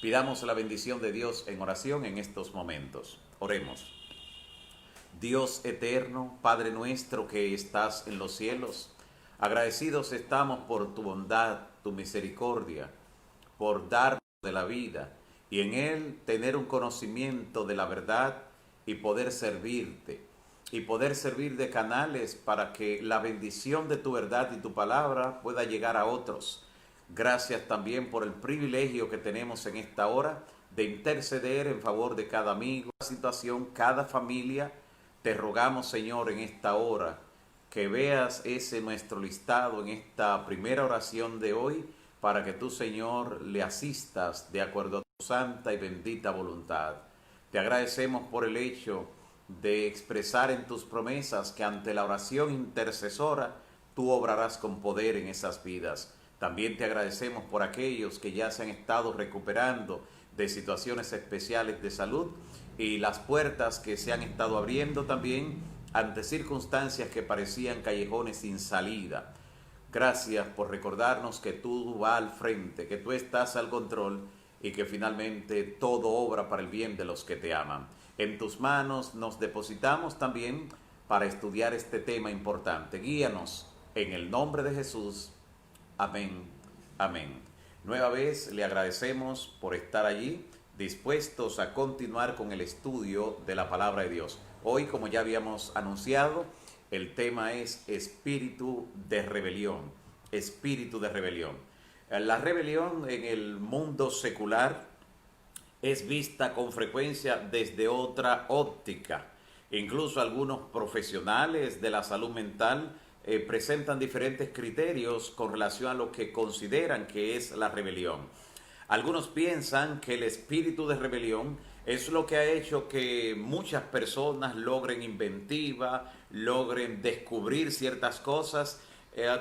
Pidamos la bendición de Dios en oración en estos momentos. Oremos. Dios eterno, Padre nuestro que estás en los cielos, agradecidos estamos por tu bondad, tu misericordia, por darnos de la vida y en Él tener un conocimiento de la verdad y poder servirte y poder servir de canales para que la bendición de tu verdad y tu palabra pueda llegar a otros. Gracias también por el privilegio que tenemos en esta hora de interceder en favor de cada amigo, cada situación, cada familia. Te rogamos, Señor, en esta hora que veas ese nuestro listado en esta primera oración de hoy para que tú, Señor, le asistas de acuerdo a tu santa y bendita voluntad. Te agradecemos por el hecho de expresar en tus promesas que ante la oración intercesora tú obrarás con poder en esas vidas. También te agradecemos por aquellos que ya se han estado recuperando de situaciones especiales de salud y las puertas que se han estado abriendo también ante circunstancias que parecían callejones sin salida. Gracias por recordarnos que tú vas al frente, que tú estás al control y que finalmente todo obra para el bien de los que te aman. En tus manos nos depositamos también para estudiar este tema importante. Guíanos en el nombre de Jesús. Amén. Amén. Nueva vez le agradecemos por estar allí, dispuestos a continuar con el estudio de la palabra de Dios. Hoy, como ya habíamos anunciado, el tema es espíritu de rebelión. Espíritu de rebelión. La rebelión en el mundo secular es vista con frecuencia desde otra óptica. Incluso algunos profesionales de la salud mental presentan diferentes criterios con relación a lo que consideran que es la rebelión. Algunos piensan que el espíritu de rebelión es lo que ha hecho que muchas personas logren inventiva, logren descubrir ciertas cosas,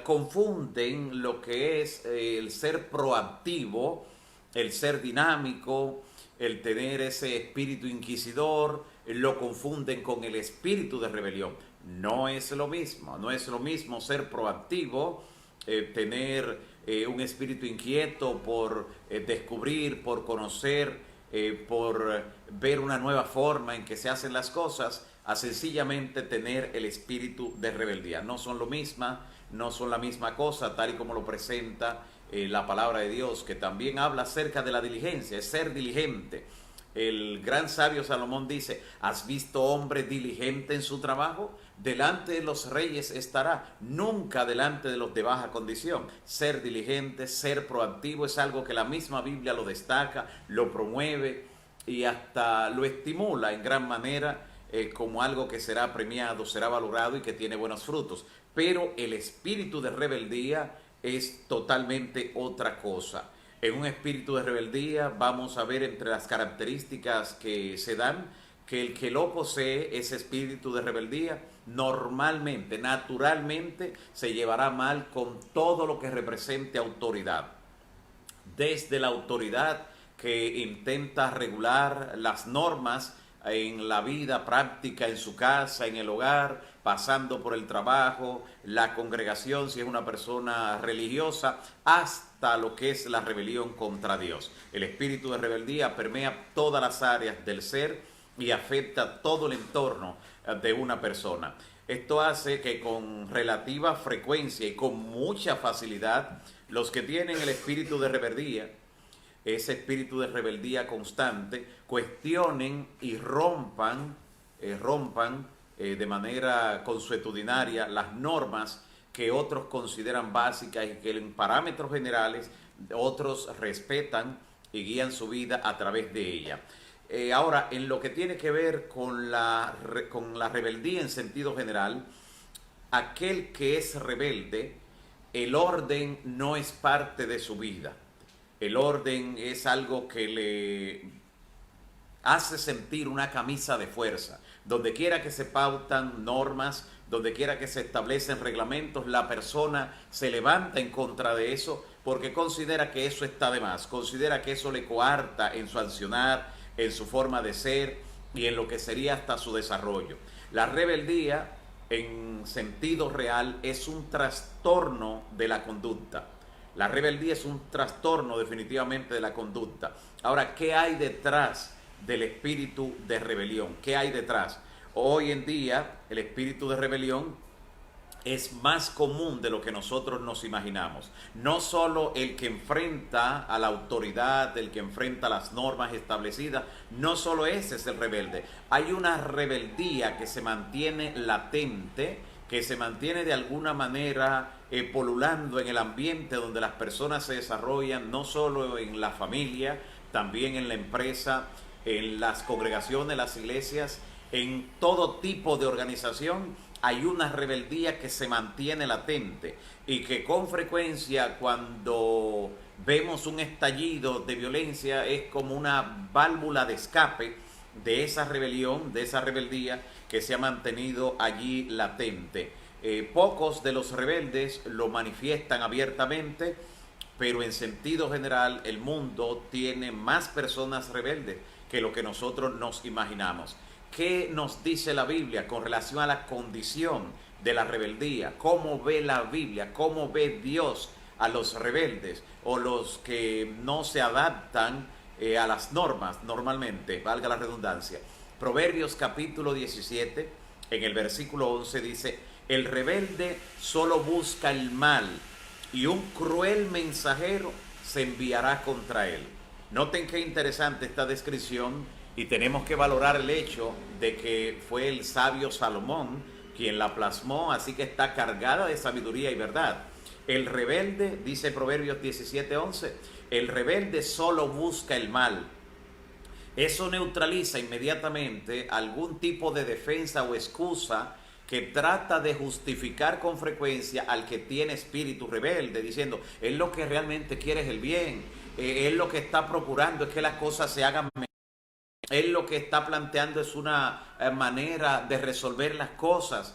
confunden lo que es el ser proactivo, el ser dinámico, el tener ese espíritu inquisidor, lo confunden con el espíritu de rebelión. No es lo mismo, no es lo mismo ser proactivo, tener un espíritu inquieto por descubrir, por conocer, por ver una nueva forma en que se hacen las cosas, a sencillamente tener el espíritu de rebeldía. No son lo mismo, no son la misma cosa, tal y como lo presenta la palabra de Dios, que también habla acerca de la diligencia, es ser diligente. El gran sabio Salomón dice: ¿has visto hombre diligente en su trabajo? Delante de los reyes estará, nunca delante de los de baja condición. Ser diligente, ser proactivo es algo que la misma Biblia lo destaca, lo promueve y hasta lo estimula en gran manera como algo que será premiado, será valorado y que tiene buenos frutos. Pero el espíritu de rebeldía es totalmente otra cosa. En un espíritu de rebeldía vamos a ver entre las características que se dan que el que lo posee, ese espíritu de rebeldía, normalmente, naturalmente, se llevará mal con todo lo que represente autoridad. Desde la autoridad que intenta regular las normas en la vida práctica, en su casa, en el hogar, pasando por el trabajo, la congregación, si es una persona religiosa, hasta lo que es la rebelión contra Dios. El espíritu de rebeldía permea todas las áreas del ser y afecta todo el entorno de una persona. Esto hace que con relativa frecuencia y con mucha facilidad, los que tienen el espíritu de rebeldía, ese espíritu de rebeldía constante, cuestionen y rompan de manera consuetudinaria las normas que otros consideran básicas y que en parámetros generales otros respetan y guían su vida a través de ella. Ahora, en lo que tiene que ver con la rebeldía en sentido general, aquel que es rebelde, el orden no es parte de su vida. El orden es algo que le hace sentir una camisa de fuerza. Donde quiera que se pautan normas, donde quiera que se establecen reglamentos, la persona se levanta en contra de eso porque considera que eso está de más, considera que eso le coarta en su accionar, en su forma de ser y en lo que sería hasta su desarrollo. La rebeldía, en sentido real, es un trastorno de la conducta. La rebeldía es un trastorno definitivamente de la conducta. Ahora, ¿qué hay detrás del espíritu de rebelión? ¿Qué hay detrás? Hoy en día el espíritu de rebelión es más común de lo que nosotros nos imaginamos. No solo el que enfrenta a la autoridad, el que enfrenta las normas establecidas, no solo ese es el rebelde. Hay una rebeldía que se mantiene latente, que se mantiene de alguna manera polulando en el ambiente donde las personas se desarrollan, no solo en la familia, también en la empresa, en las congregaciones, las iglesias, en todo tipo de organización. Hay una rebeldía que se mantiene latente y que con frecuencia cuando vemos un estallido de violencia es como una válvula de escape de esa rebelión, de esa rebeldía que se ha mantenido allí latente. Pocos de los rebeldes lo manifiestan abiertamente, pero en sentido general el mundo tiene más personas rebeldes que lo que nosotros nos imaginamos. ¿Qué nos dice la Biblia con relación a la condición de la rebeldía? ¿Cómo ve la Biblia? ¿Cómo ve Dios a los rebeldes o los que no se adaptan a las normas normalmente, valga la redundancia? Proverbios capítulo 17, en el versículo 11 dice: el rebelde solo busca el mal y un cruel mensajero se enviará contra él. Noten qué interesante esta descripción. Y tenemos que valorar el hecho de que fue el sabio Salomón quien la plasmó, así que está cargada de sabiduría y verdad. El rebelde, dice Proverbios 17:11, el rebelde solo busca el mal. Eso neutraliza inmediatamente algún tipo de defensa o excusa que trata de justificar con frecuencia al que tiene espíritu rebelde, diciendo, él lo que realmente quiere es el bien, él lo que está procurando es que las cosas se hagan mejor. Él lo que está planteando es una manera de resolver las cosas.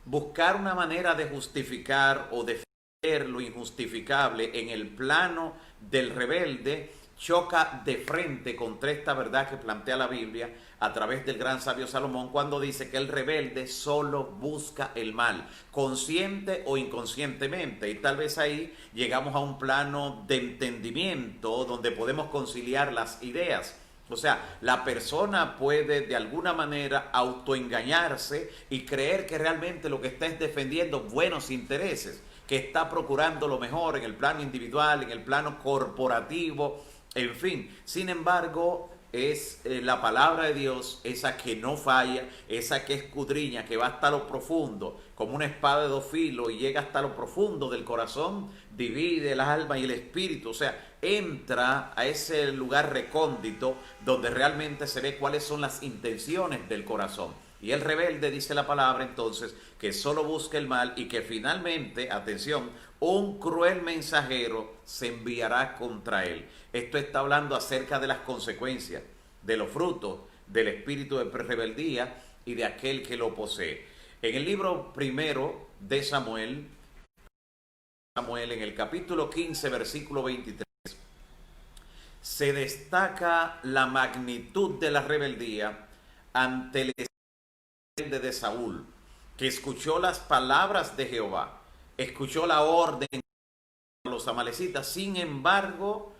Buscar una manera de justificar o defender lo injustificable en el plano del rebelde choca de frente contra esta verdad que plantea la Biblia a través del gran sabio Salomón cuando dice que el rebelde solo busca el mal, consciente o inconscientemente. Y tal vez ahí llegamos a un plano de entendimiento donde podemos conciliar las ideas. O sea, la persona puede de alguna manera autoengañarse y creer que realmente lo que está es defendiendo buenos intereses, que está procurando lo mejor en el plano individual, en el plano corporativo, en fin. Sin embargo, es la palabra de Dios, esa que no falla, esa que escudriña, que va hasta lo profundo, como una espada de dos filos y llega hasta lo profundo del corazón, divide el alma y el espíritu, o sea, entra a ese lugar recóndito donde realmente se ve cuáles son las intenciones del corazón. Y el rebelde, dice la palabra entonces, que solo busca el mal y que finalmente, atención, un cruel mensajero se enviará contra él. Esto está hablando acerca de las consecuencias, de los frutos del espíritu de rebeldía y de aquel que lo posee. En el libro primero de Samuel, en el capítulo 15, versículo 23, se destaca la magnitud de la rebeldía ante el rebelde de Saúl, que escuchó las palabras de Jehová, escuchó la orden de los amalecitas, sin embargo,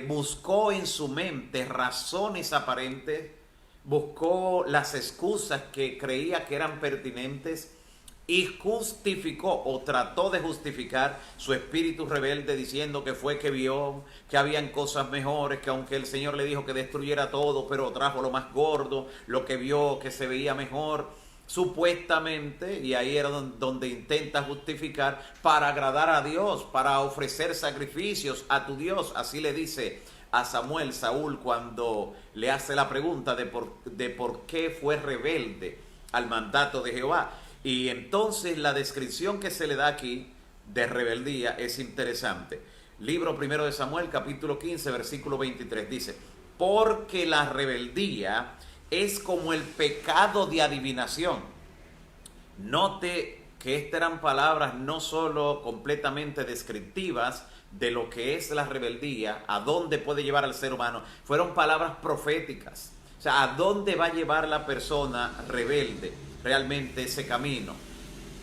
buscó en su mente razones aparentes, buscó las excusas que creía que eran pertinentes y justificó o trató de justificar su espíritu rebelde diciendo que fue que vio que habían cosas mejores, que aunque el Señor le dijo que destruyera todo, pero trajo lo más gordo, lo que vio que se veía mejor, supuestamente, y ahí era donde intenta justificar para agradar a Dios, para ofrecer sacrificios a tu Dios. Así le dice a Samuel Saúl cuando le hace la pregunta de por qué fue rebelde al mandato de Jehová. Y entonces la descripción que se le da aquí de rebeldía es interesante. Libro primero de Samuel, capítulo 15, versículo 23, dice: porque la rebeldía es como el pecado de adivinación. Note que estas eran palabras no solo completamente descriptivas de lo que es la rebeldía, a dónde puede llevar al ser humano, fueron palabras proféticas. O sea, a dónde va a llevar la persona rebelde realmente ese camino.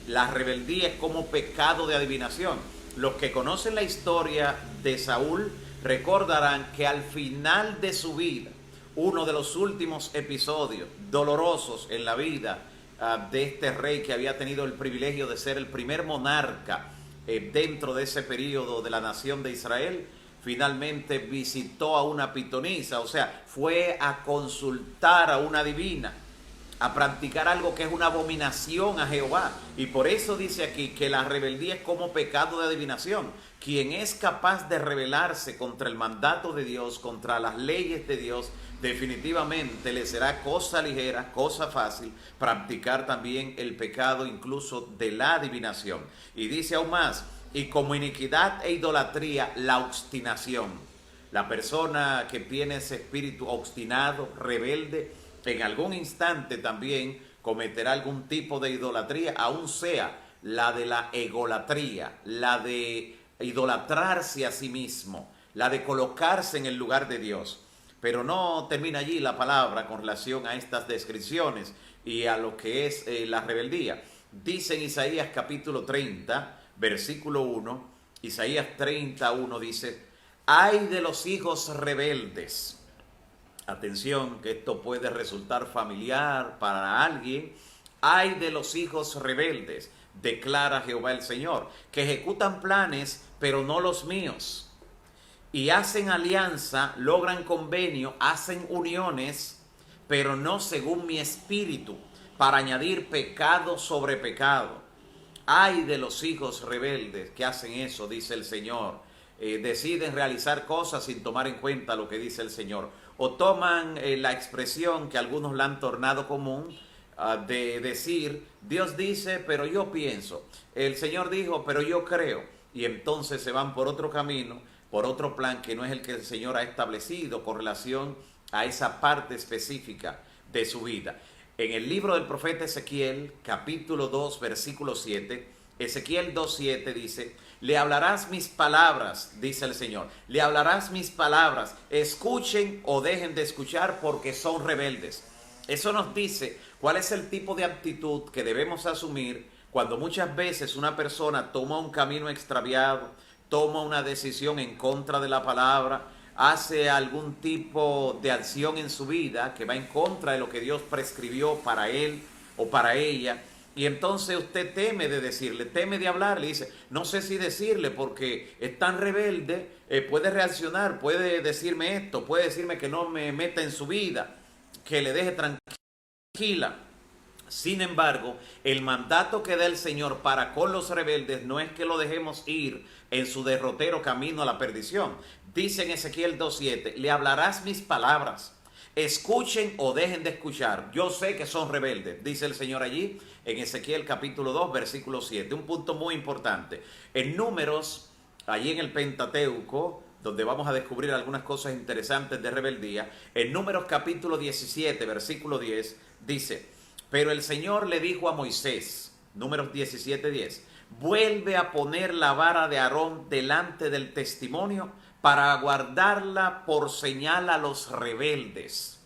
La rebeldía es como pecado de adivinación. Los que conocen la historia de Saúl recordarán que al final de su vida, uno de los últimos episodios dolorosos en la vida de este rey que había tenido el privilegio de ser el primer monarca dentro de ese periodo de la nación de Israel, finalmente visitó a una pitonisa, o sea, fue a consultar a una divina, a practicar algo que es una abominación a Jehová. Y por eso dice aquí que la rebeldía es como pecado de adivinación. Quien es capaz de rebelarse contra el mandato de Dios, contra las leyes de Dios, definitivamente le será cosa ligera, cosa fácil, practicar también el pecado incluso de la adivinación. Y dice aún más, y como iniquidad e idolatría, la obstinación. La persona que tiene ese espíritu obstinado, rebelde, en algún instante también cometerá algún tipo de idolatría, aun sea la de la egolatría, la de idolatrarse a sí mismo, la de colocarse en el lugar de Dios. Pero no termina allí la palabra con relación a estas descripciones y a lo que es la rebeldía. Dice en Isaías capítulo 30, versículo 1, Isaías 31 dice, ay de los hijos rebeldes. Atención, que esto puede resultar familiar para alguien. Ay de los hijos rebeldes, declara Jehová el Señor, que ejecutan planes, pero no los míos. Y hacen alianza, logran convenio, hacen uniones, pero no según mi espíritu, para añadir pecado sobre pecado. Ay de los hijos rebeldes que hacen eso, dice el Señor. Deciden realizar cosas sin tomar en cuenta lo que dice el Señor. O toman la expresión que algunos la han tornado común, de decir, Dios dice, pero yo pienso. El Señor dijo, pero yo creo. Y entonces se van por otro camino, por otro plan que no es el que el Señor ha establecido con relación a esa parte específica de su vida. En el libro del profeta Ezequiel, capítulo 2, versículo 7, Ezequiel 2:7 dice, le hablarás mis palabras, dice el Señor, le hablarás mis palabras, escuchen o dejen de escuchar porque son rebeldes. Eso nos dice cuál es el tipo de actitud que debemos asumir cuando muchas veces una persona toma un camino extraviado, toma una decisión en contra de la palabra, hace algún tipo de acción en su vida que va en contra de lo que Dios prescribió para él o para ella. Y entonces usted teme de decirle, teme de hablarle, dice, no sé si decirle porque es tan rebelde, puede reaccionar, puede decirme esto, puede decirme que no me meta en su vida, que le deje tranquila. Sin embargo, el mandato que da el Señor para con los rebeldes no es que lo dejemos ir en su derrotero camino a la perdición. Dice en Ezequiel 2:7, le hablarás mis palabras, escuchen o dejen de escuchar. Yo sé que son rebeldes, dice el Señor allí en Ezequiel capítulo 2, versículo 7. Un punto muy importante. En Números, allí en el Pentateuco, donde vamos a descubrir algunas cosas interesantes de rebeldía, en Números capítulo 17, versículo 10, dice, pero el Señor le dijo a Moisés, Números 17:10, vuelve a poner la vara de Aarón delante del testimonio para guardarla por señal a los rebeldes.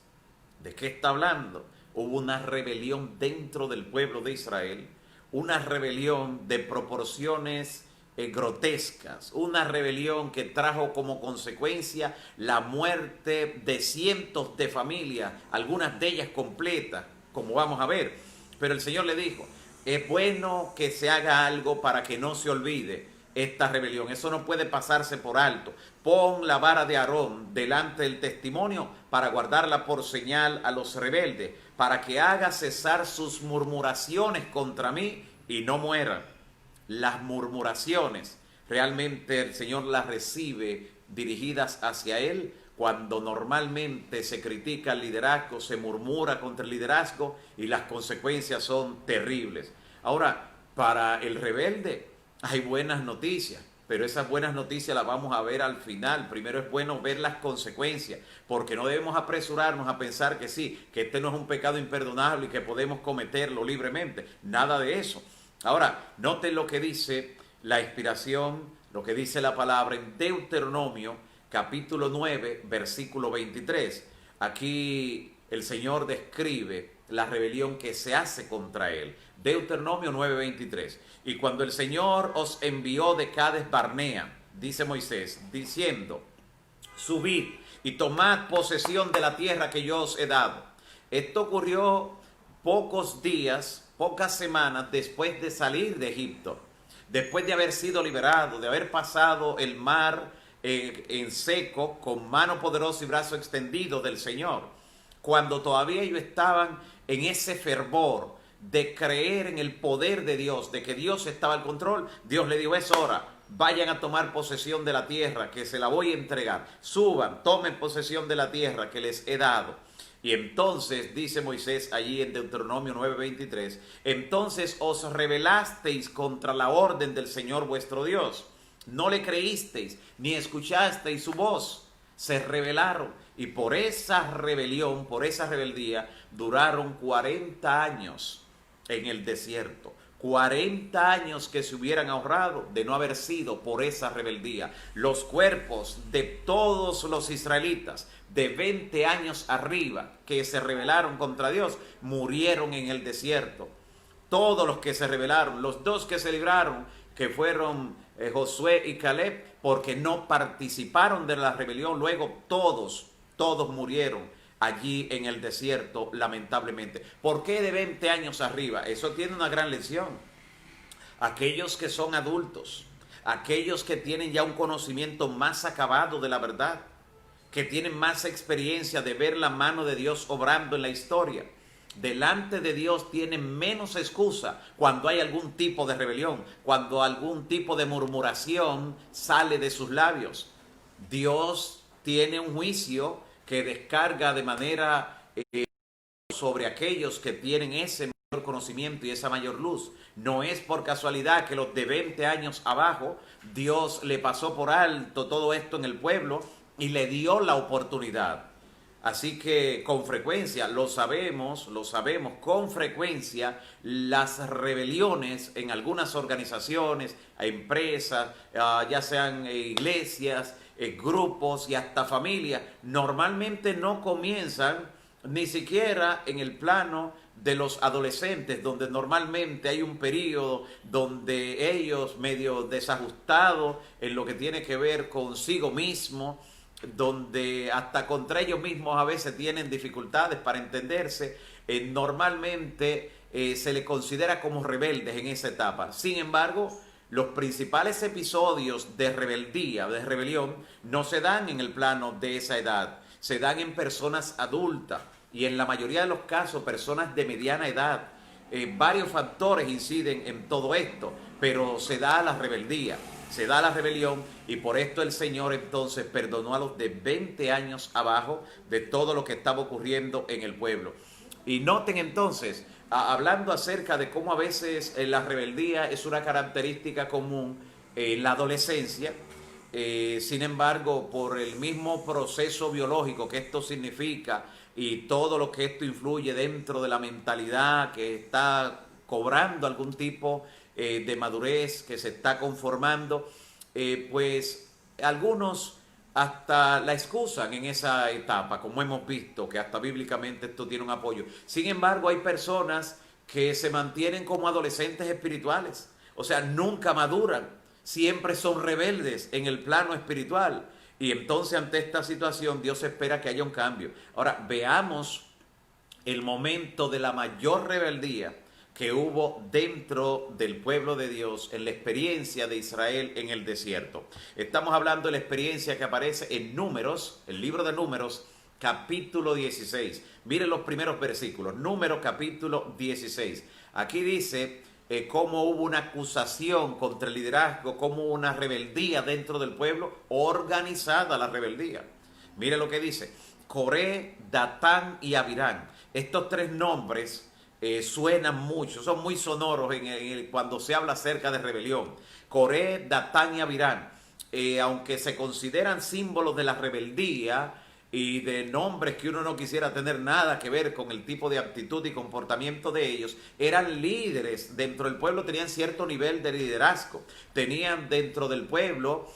¿De qué está hablando? Hubo una rebelión dentro del pueblo de Israel, una rebelión de proporciones grotescas, una rebelión que trajo como consecuencia la muerte de cientos de familias, algunas de ellas completas, como vamos a ver. Pero el Señor le dijo, es bueno que se haga algo para que no se olvide esta rebelión. Eso no puede pasarse por alto. Pon la vara de Aarón delante del testimonio para guardarla por señal a los rebeldes, para que haga cesar sus murmuraciones contra mí y no mueran. Las murmuraciones, realmente el Señor las recibe dirigidas hacia Él cuando normalmente se critica el liderazgo, se murmura contra el liderazgo y las consecuencias son terribles. Ahora, para el rebelde hay buenas noticias, pero esas buenas noticias las vamos a ver al final. Primero es bueno ver las consecuencias, porque no debemos apresurarnos a pensar que sí, que este no es un pecado imperdonable y que podemos cometerlo libremente. Nada de eso. Ahora, noten lo que dice la inspiración, lo que dice la palabra en Deuteronomio, capítulo 9, versículo 23. Aquí el Señor describe la rebelión que se hace contra él. Deuteronomio 9:23. Y cuando el Señor os envió de Cades Barnea, dice Moisés, diciendo, subid y tomad posesión de la tierra que yo os he dado. Esto ocurrió pocos días, pocas semanas después de salir de Egipto, después de haber sido liberado, de haber pasado el mar en seco, con mano poderosa y brazo extendido del Señor, cuando todavía ellos estaban en ese fervor de creer en el poder de Dios, de que Dios estaba al control. Dios le dijo, es hora, vayan a tomar posesión de la tierra que se la voy a entregar, suban, tomen posesión de la tierra que les he dado. Y entonces dice Moisés allí en Deuteronomio 9:23, entonces os rebelasteis contra la orden del Señor vuestro Dios, no le creísteis ni escuchasteis su voz, se rebelaron, y por esa rebelión, por esa rebeldía, duraron 40 años en el desierto. 40 años que se hubieran ahorrado de no haber sido por esa rebeldía. Los cuerpos de todos los israelitas de 20 años arriba que se rebelaron contra Dios murieron en el desierto. Todos los que se rebelaron, los dos que se libraron, que fueron Josué y Caleb, porque no participaron de la rebelión, luego todos murieron allí en el desierto, lamentablemente. ¿Por qué de 20 años arriba? Eso tiene una gran lección. Aquellos que son adultos, aquellos que tienen ya un conocimiento más acabado de la verdad, que tienen más experiencia de ver la mano de Dios obrando en la historia, delante de Dios tienen menos excusa cuando hay algún tipo de rebelión, cuando algún tipo de murmuración sale de sus labios. Dios tiene un juicio que descarga de manera sobre aquellos que tienen ese mayor conocimiento y esa mayor luz. No es por casualidad que los de 20 años abajo, Dios le pasó por alto todo esto en el pueblo y le dio la oportunidad. Así que con frecuencia, lo sabemos, con frecuencia las rebeliones en algunas organizaciones, empresas, ya sean iglesias, grupos y hasta familias, normalmente no comienzan ni siquiera en el plano de los adolescentes, donde normalmente hay un periodo donde ellos medio desajustados en lo que tiene que ver consigo mismo, donde hasta contra ellos mismos a veces tienen dificultades para entenderse, normalmente se les considera como rebeldes en esa etapa. Sin embargo, los principales episodios de rebeldía, de rebelión, no se dan en el plano de esa edad, se dan en personas adultas y en la mayoría de los casos personas de mediana edad. Varios factores inciden en todo esto, pero se da la rebeldía, se da la rebelión, y por esto el Señor entonces perdonó a los de 20 años abajo de todo lo que estaba ocurriendo en el pueblo. Y noten entonces, hablando acerca de cómo a veces la rebeldía es una característica común en la adolescencia, sin embargo, por el mismo proceso biológico que esto significa y todo lo que esto influye dentro de la mentalidad que está cobrando algún tipo de madurez, que se está conformando, pues algunos hasta la excusan en esa etapa, como hemos visto, que hasta bíblicamente esto tiene un apoyo. Sin embargo, hay personas que se mantienen como adolescentes espirituales, o sea, nunca maduran, siempre son rebeldes en el plano espiritual. Y entonces ante esta situación Dios espera que haya un cambio. Ahora, veamos el momento de la mayor rebeldía que hubo dentro del pueblo de Dios en la experiencia de Israel en el desierto. Estamos hablando de la experiencia que aparece en Números, el libro de Números, capítulo 16. Miren los primeros versículos, Números capítulo 16. Aquí dice cómo hubo una acusación contra el liderazgo, cómo hubo una rebeldía dentro del pueblo, organizada la rebeldía. Miren lo que dice, Coré, Datán y Abirán. Estos tres nombres suenan mucho, son muy sonoros cuando se habla acerca de rebelión. Coré, Datán y Abirán, aunque se consideran símbolos de la rebeldía y de nombres que uno no quisiera tener nada que ver con el tipo de actitud y comportamiento de ellos, eran líderes dentro del pueblo, tenían cierto nivel de liderazgo, tenían dentro del pueblo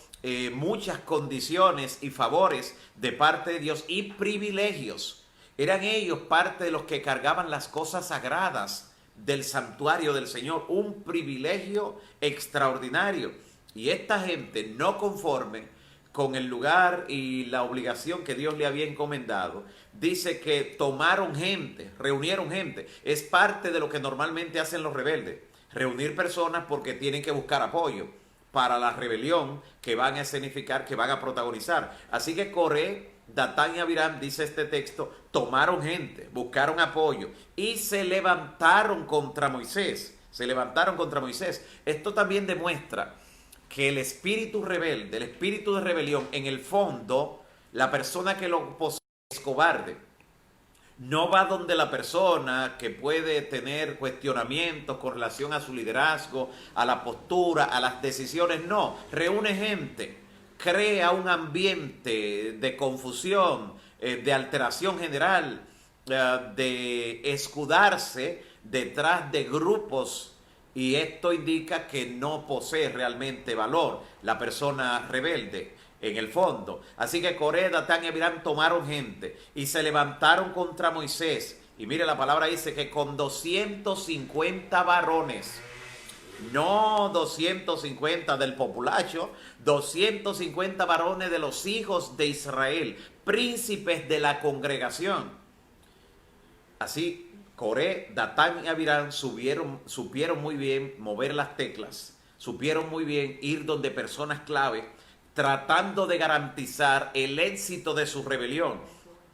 muchas condiciones y favores de parte de Dios y privilegios. Eran ellos parte de los que cargaban las cosas sagradas del santuario del Señor, un privilegio extraordinario. Y esta gente, no conforme con el lugar y la obligación que Dios le había encomendado, dice que tomaron gente, reunieron gente. Es parte de lo que normalmente hacen los rebeldes, reunir personas porque tienen que buscar apoyo para la rebelión que van a escenificar, que van a protagonizar. Así que Coré, Datán y Abiram, dice este texto, tomaron gente, buscaron apoyo y se levantaron contra Moisés. Se levantaron contra Moisés. Esto también demuestra que el espíritu rebelde, el espíritu de rebelión, en el fondo, la persona que lo posee es cobarde. No va donde la persona que puede tener cuestionamientos con relación a su liderazgo, a la postura, a las decisiones. No, reúne gente, crea un ambiente de confusión, de alteración general, de escudarse detrás de grupos. Y esto indica que no posee realmente valor la persona rebelde en el fondo. Así que Coré, Datán y Abiram tomaron gente y se levantaron contra Moisés. Y mire, la palabra dice que con 250 varones, no 250 del populacho, 250 varones de los hijos de Israel, príncipes de la congregación. Así Coré, Datán y Abiram supieron muy bien mover las teclas, supieron muy bien ir donde personas clave, tratando de garantizar el éxito de su rebelión.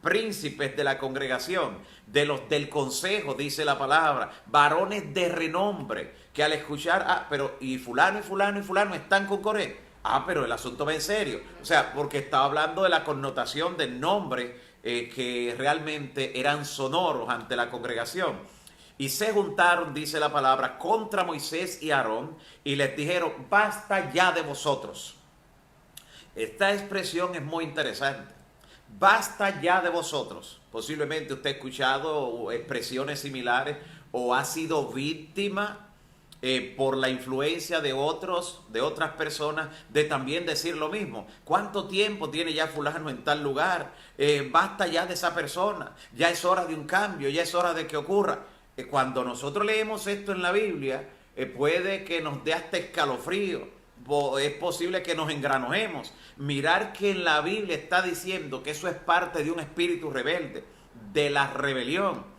Príncipes de la congregación, de los del consejo, dice la palabra, varones de renombre, que al escuchar, pero y fulano y fulano y fulano están con Coré. Pero el asunto va en serio. O sea, porque estaba hablando de la connotación del nombre, que realmente eran sonoros ante la congregación. Y se juntaron, dice la palabra, contra Moisés y Aarón y les dijeron, basta ya de vosotros. Esta expresión es muy interesante. Basta ya de vosotros. Posiblemente usted ha escuchado expresiones similares o ha sido víctima por la influencia de otras personas, de también decir lo mismo. ¿Cuánto tiempo tiene ya fulano en tal lugar? Basta ya de esa persona. Ya es hora de un cambio, ya es hora de que ocurra. Cuando nosotros leemos esto en la Biblia, puede que nos dé hasta escalofrío. Es posible que nos engranojemos. Mirar que en la Biblia está diciendo que eso es parte de un espíritu rebelde, de la rebelión.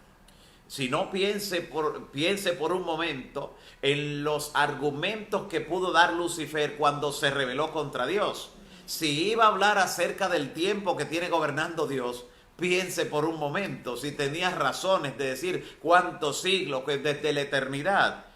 Si no, piense por un momento en los argumentos que pudo dar Lucifer cuando se rebeló contra Dios. Si iba a hablar acerca del tiempo que tiene gobernando Dios, piense por un momento si tenía razones de decir cuántos siglos, desde la eternidad.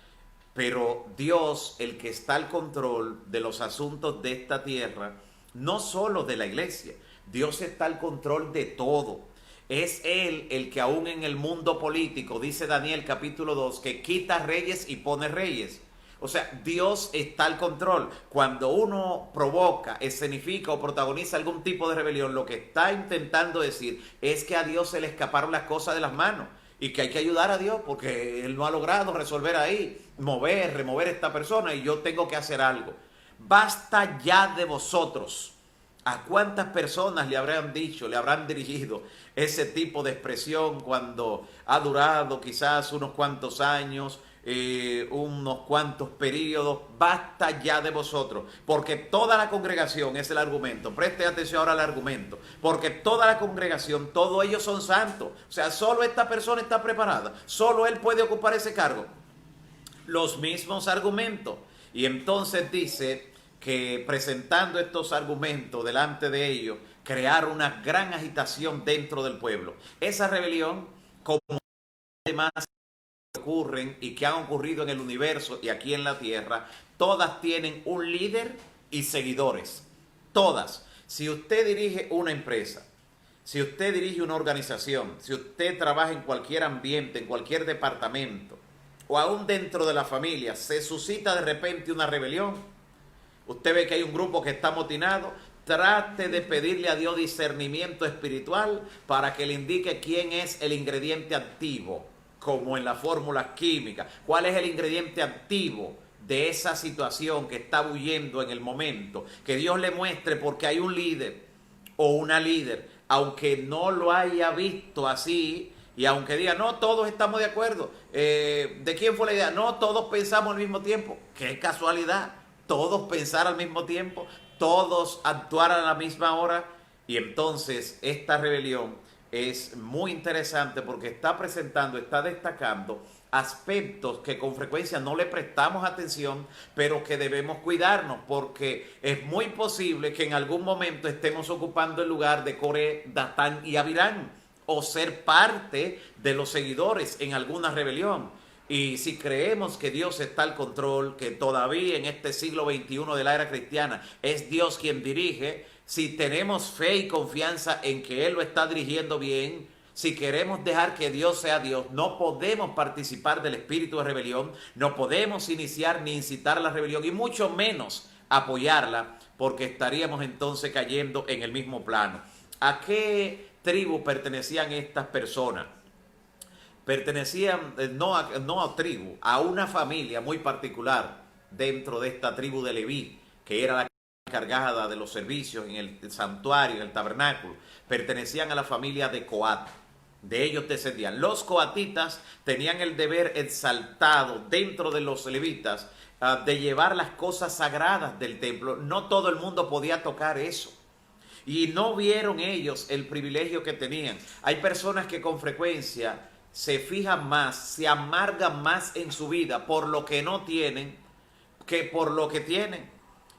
Pero Dios, el que está al control de los asuntos de esta tierra, no solo de la iglesia, Dios está al control de todo. Es Él el que aún en el mundo político, dice Daniel capítulo 2, que quita reyes y pone reyes. O sea, Dios está al control. Cuando uno provoca, escenifica o protagoniza algún tipo de rebelión, lo que está intentando decir es que a Dios se le escaparon las cosas de las manos y que hay que ayudar a Dios porque Él no ha logrado resolver ahí, remover a esta persona y yo tengo que hacer algo. Basta ya de vosotros. ¿A cuántas personas le habrán dicho, le habrán dirigido ese tipo de expresión cuando ha durado quizás unos cuantos años, unos cuantos periodos? Basta ya de vosotros, porque toda la congregación es el argumento. Preste atención ahora al argumento, porque toda la congregación, todos ellos son santos. O sea, solo esta persona está preparada, solo él puede ocupar ese cargo. Los mismos argumentos. Y entonces dice que presentando estos argumentos delante de ellos, crear una gran agitación dentro del pueblo. Esa rebelión, como demás que ocurren y que han ocurrido en el universo y aquí en la tierra, todas tienen un líder y seguidores. Todas. Si usted dirige una empresa, si usted dirige una organización, si usted trabaja en cualquier ambiente, en cualquier departamento, o aún dentro de la familia, se suscita de repente una rebelión, usted ve que hay un grupo que está amotinado, trate de pedirle a Dios discernimiento espiritual para que le indique quién es el ingrediente activo, como en la fórmula química. ¿Cuál es el ingrediente activo de esa situación que está huyendo en el momento? Que Dios le muestre, porque hay un líder o una líder, aunque no lo haya visto así, y aunque diga, no, todos estamos de acuerdo, ¿de quién fue la idea? No, todos pensamos al mismo tiempo. ¡Qué casualidad! Todos pensar al mismo tiempo, todos actuar a la misma hora. Y entonces esta rebelión es muy interesante porque está presentando, está destacando aspectos que con frecuencia no le prestamos atención, pero que debemos cuidarnos, porque es muy posible que en algún momento estemos ocupando el lugar de Coré, Datán y Abirán, o ser parte de los seguidores en alguna rebelión. Y si creemos que Dios está al control, que todavía en este siglo XXI de la era cristiana es Dios quien dirige, si tenemos fe y confianza en que Él lo está dirigiendo bien, si queremos dejar que Dios sea Dios, no podemos participar del espíritu de rebelión, no podemos iniciar ni incitar a la rebelión y mucho menos apoyarla, porque estaríamos entonces cayendo en el mismo plano. ¿A qué tribu pertenecían estas personas? Pertenecían no a tribu, a una familia muy particular dentro de esta tribu de Leví, que era la encargada de los servicios en el santuario, en el tabernáculo. Pertenecían a la familia de Coat. De ellos descendían. Los coatitas tenían el deber exaltado dentro de los levitas de llevar las cosas sagradas del templo. No todo el mundo podía tocar eso. Y no vieron ellos el privilegio que tenían. Hay personas que con frecuencia se fijan más, se amargan más en su vida por lo que no tienen que por lo que tienen.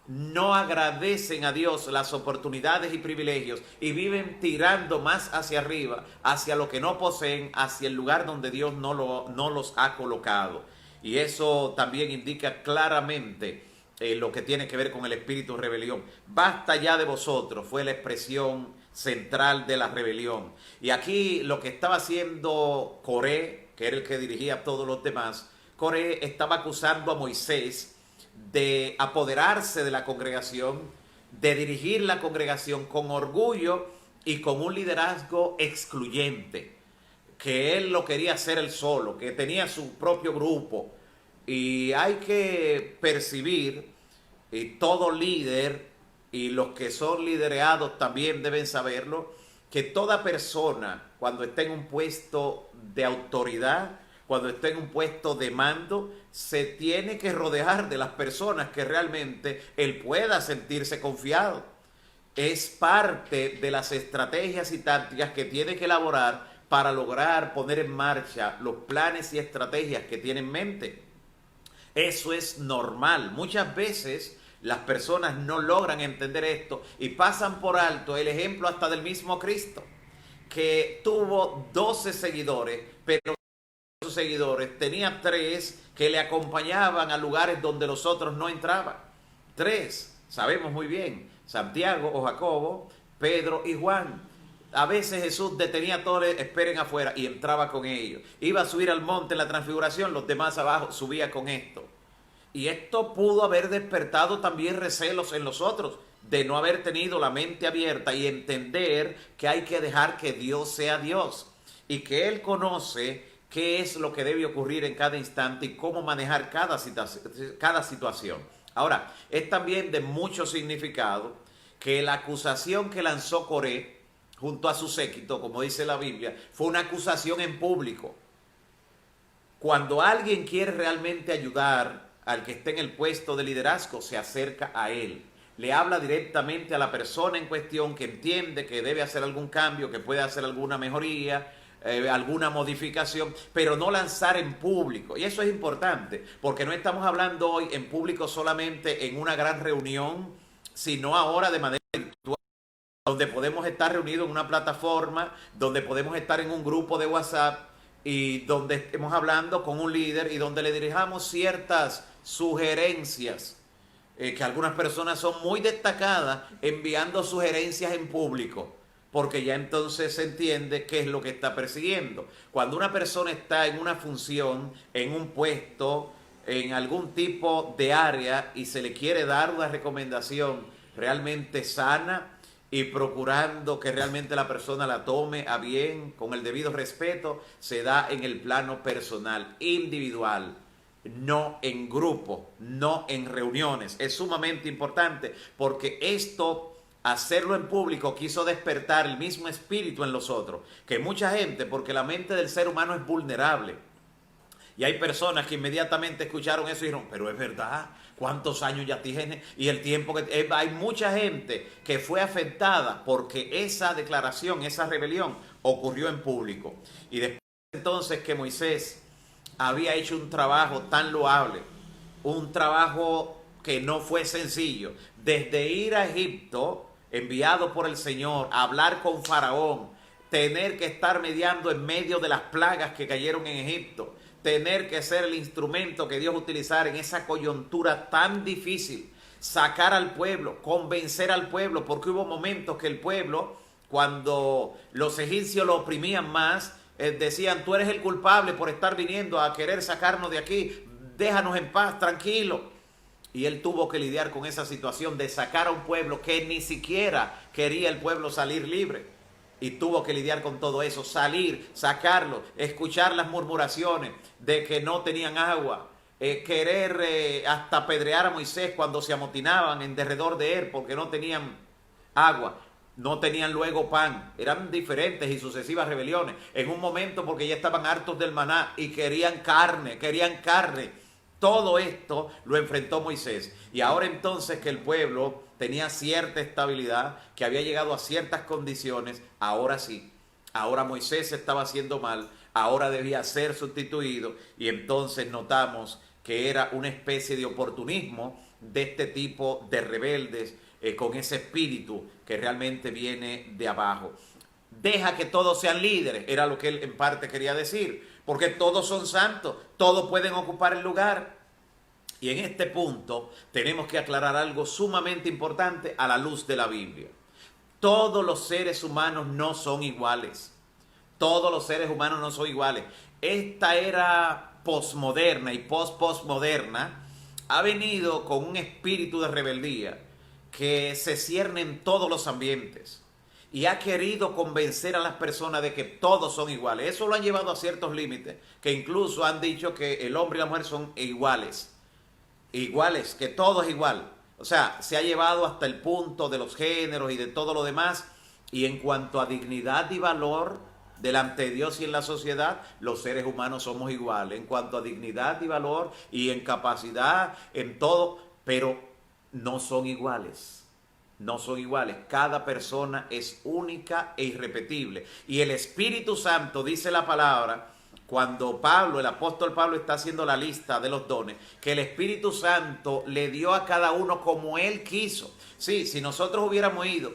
No agradecen a Dios las oportunidades y privilegios y viven tirando más hacia arriba, hacia lo que no poseen, hacia el lugar donde Dios no los ha colocado. Y eso también indica claramente lo que tiene que ver con el espíritu de rebelión. Basta ya de vosotros, fue la expresión central de la rebelión. Y aquí lo que estaba haciendo Coré, que era el que dirigía a todos los demás, Coré estaba acusando a Moisés de apoderarse de la congregación, de dirigir la congregación con orgullo y con un liderazgo excluyente, que él lo quería hacer él solo, que tenía su propio grupo. Y hay que percibir, y todo líder y los que son liderados también deben saberlo, que toda persona cuando está en un puesto de autoridad, cuando está en un puesto de mando, se tiene que rodear de las personas que realmente él pueda sentirse confiado. Es parte de las estrategias y tácticas que tiene que elaborar para lograr poner en marcha los planes y estrategias que tiene en mente. Eso es normal. Muchas veces las personas no logran entender esto y pasan por alto el ejemplo hasta del mismo Cristo, que tuvo 12 seguidores, pero sus seguidores tenía 3 que le acompañaban a lugares donde los otros no entraban. 3, sabemos muy bien, Santiago o Jacobo, Pedro y Juan. A veces Jesús detenía a todos, esperen afuera, y entraba con ellos. Iba a subir al monte en la transfiguración, los demás abajo, subía con esto. Y esto pudo haber despertado también recelos en los otros, de no haber tenido la mente abierta y entender que hay que dejar que Dios sea Dios y que Él conoce qué es lo que debe ocurrir en cada instante y cómo manejar cada situación. Ahora, es también de mucho significado que la acusación que lanzó Coré junto a su séquito, como dice la Biblia, fue una acusación en público. Cuando alguien quiere realmente ayudar al que esté en el puesto de liderazgo, se acerca a él. Le habla directamente a la persona en cuestión que entiende que debe hacer algún cambio, que puede hacer alguna mejoría, alguna modificación, pero no lanzar en público. Y eso es importante, porque no estamos hablando hoy en público solamente en una gran reunión, sino ahora de manera virtual, donde podemos estar reunidos en una plataforma, donde podemos estar en un grupo de WhatsApp y donde estemos hablando con un líder y donde le dirijamos ciertas sugerencias, que algunas personas son muy destacadas enviando sugerencias en público, porque ya entonces se entiende qué es lo que está persiguiendo. Cuando una persona está en una función, en un puesto, en algún tipo de área y se le quiere dar una recomendación realmente sana y procurando que realmente la persona la tome a bien, con el debido respeto, se da en el plano personal, individual, no en grupo, no en reuniones. Es sumamente importante porque esto hacerlo en público quiso despertar el mismo espíritu en los otros, que mucha gente, porque la mente del ser humano es vulnerable, y hay personas que inmediatamente escucharon eso y dijeron, pero es verdad, ¿cuántos años ya tiene? Y el tiempo que... Hay mucha gente que fue afectada porque esa declaración, esa rebelión ocurrió en público. Y después entonces que Moisés había hecho un trabajo tan loable, un trabajo que no fue sencillo, desde ir a Egipto, enviado por el Señor, a hablar con Faraón, tener que estar mediando en medio de las plagas que cayeron en Egipto, tener que ser el instrumento que Dios utilizara en esa coyuntura tan difícil, sacar al pueblo, convencer al pueblo, porque hubo momentos que el pueblo, cuando los egipcios lo oprimían más, decían, tú eres el culpable por estar viniendo a querer sacarnos de aquí, déjanos en paz, tranquilo. Y él tuvo que lidiar con esa situación de sacar a un pueblo que ni siquiera quería el pueblo salir libre. Y tuvo que lidiar con todo eso, salir, sacarlo, escuchar las murmuraciones de que no tenían agua, querer hasta apedrear a Moisés cuando se amotinaban en derredor de él porque no tenían agua, no tenían luego pan. Eran diferentes y sucesivas rebeliones. En un momento porque ya estaban hartos del maná y querían carne, querían carne. Todo esto lo enfrentó Moisés. Y ahora entonces que el pueblo tenía cierta estabilidad, que había llegado a ciertas condiciones, ahora sí, ahora Moisés estaba haciendo mal, ahora debía ser sustituido, y entonces notamos que era una especie de oportunismo de este tipo de rebeldes, con ese espíritu que realmente viene de abajo. Deja que todos sean líderes, era lo que él en parte quería decir, porque todos son santos, todos pueden ocupar el lugar. Y en este punto tenemos que aclarar algo sumamente importante a la luz de la Biblia. Todos los seres humanos no son iguales. Todos los seres humanos no son iguales. Esta era posmoderna y postmoderna ha venido con un espíritu de rebeldía que se cierne en todos los ambientes y ha querido convencer a las personas de que todos son iguales. Eso lo han llevado a ciertos límites, que incluso han dicho que el hombre y la mujer son iguales. Iguales, que todo es igual. O sea, se ha llevado hasta el punto de los géneros y de todo lo demás. Y en cuanto a dignidad y valor delante de Dios y en la sociedad, los seres humanos somos iguales. En cuanto a dignidad y valor y en capacidad, en todo, pero no son iguales. No son iguales. Cada persona es única e irrepetible. Y el Espíritu Santo, dice la palabra, cuando Pablo, el apóstol Pablo, está haciendo la lista de los dones, que el Espíritu Santo le dio a cada uno como él quiso. Sí, si nosotros hubiéramos ido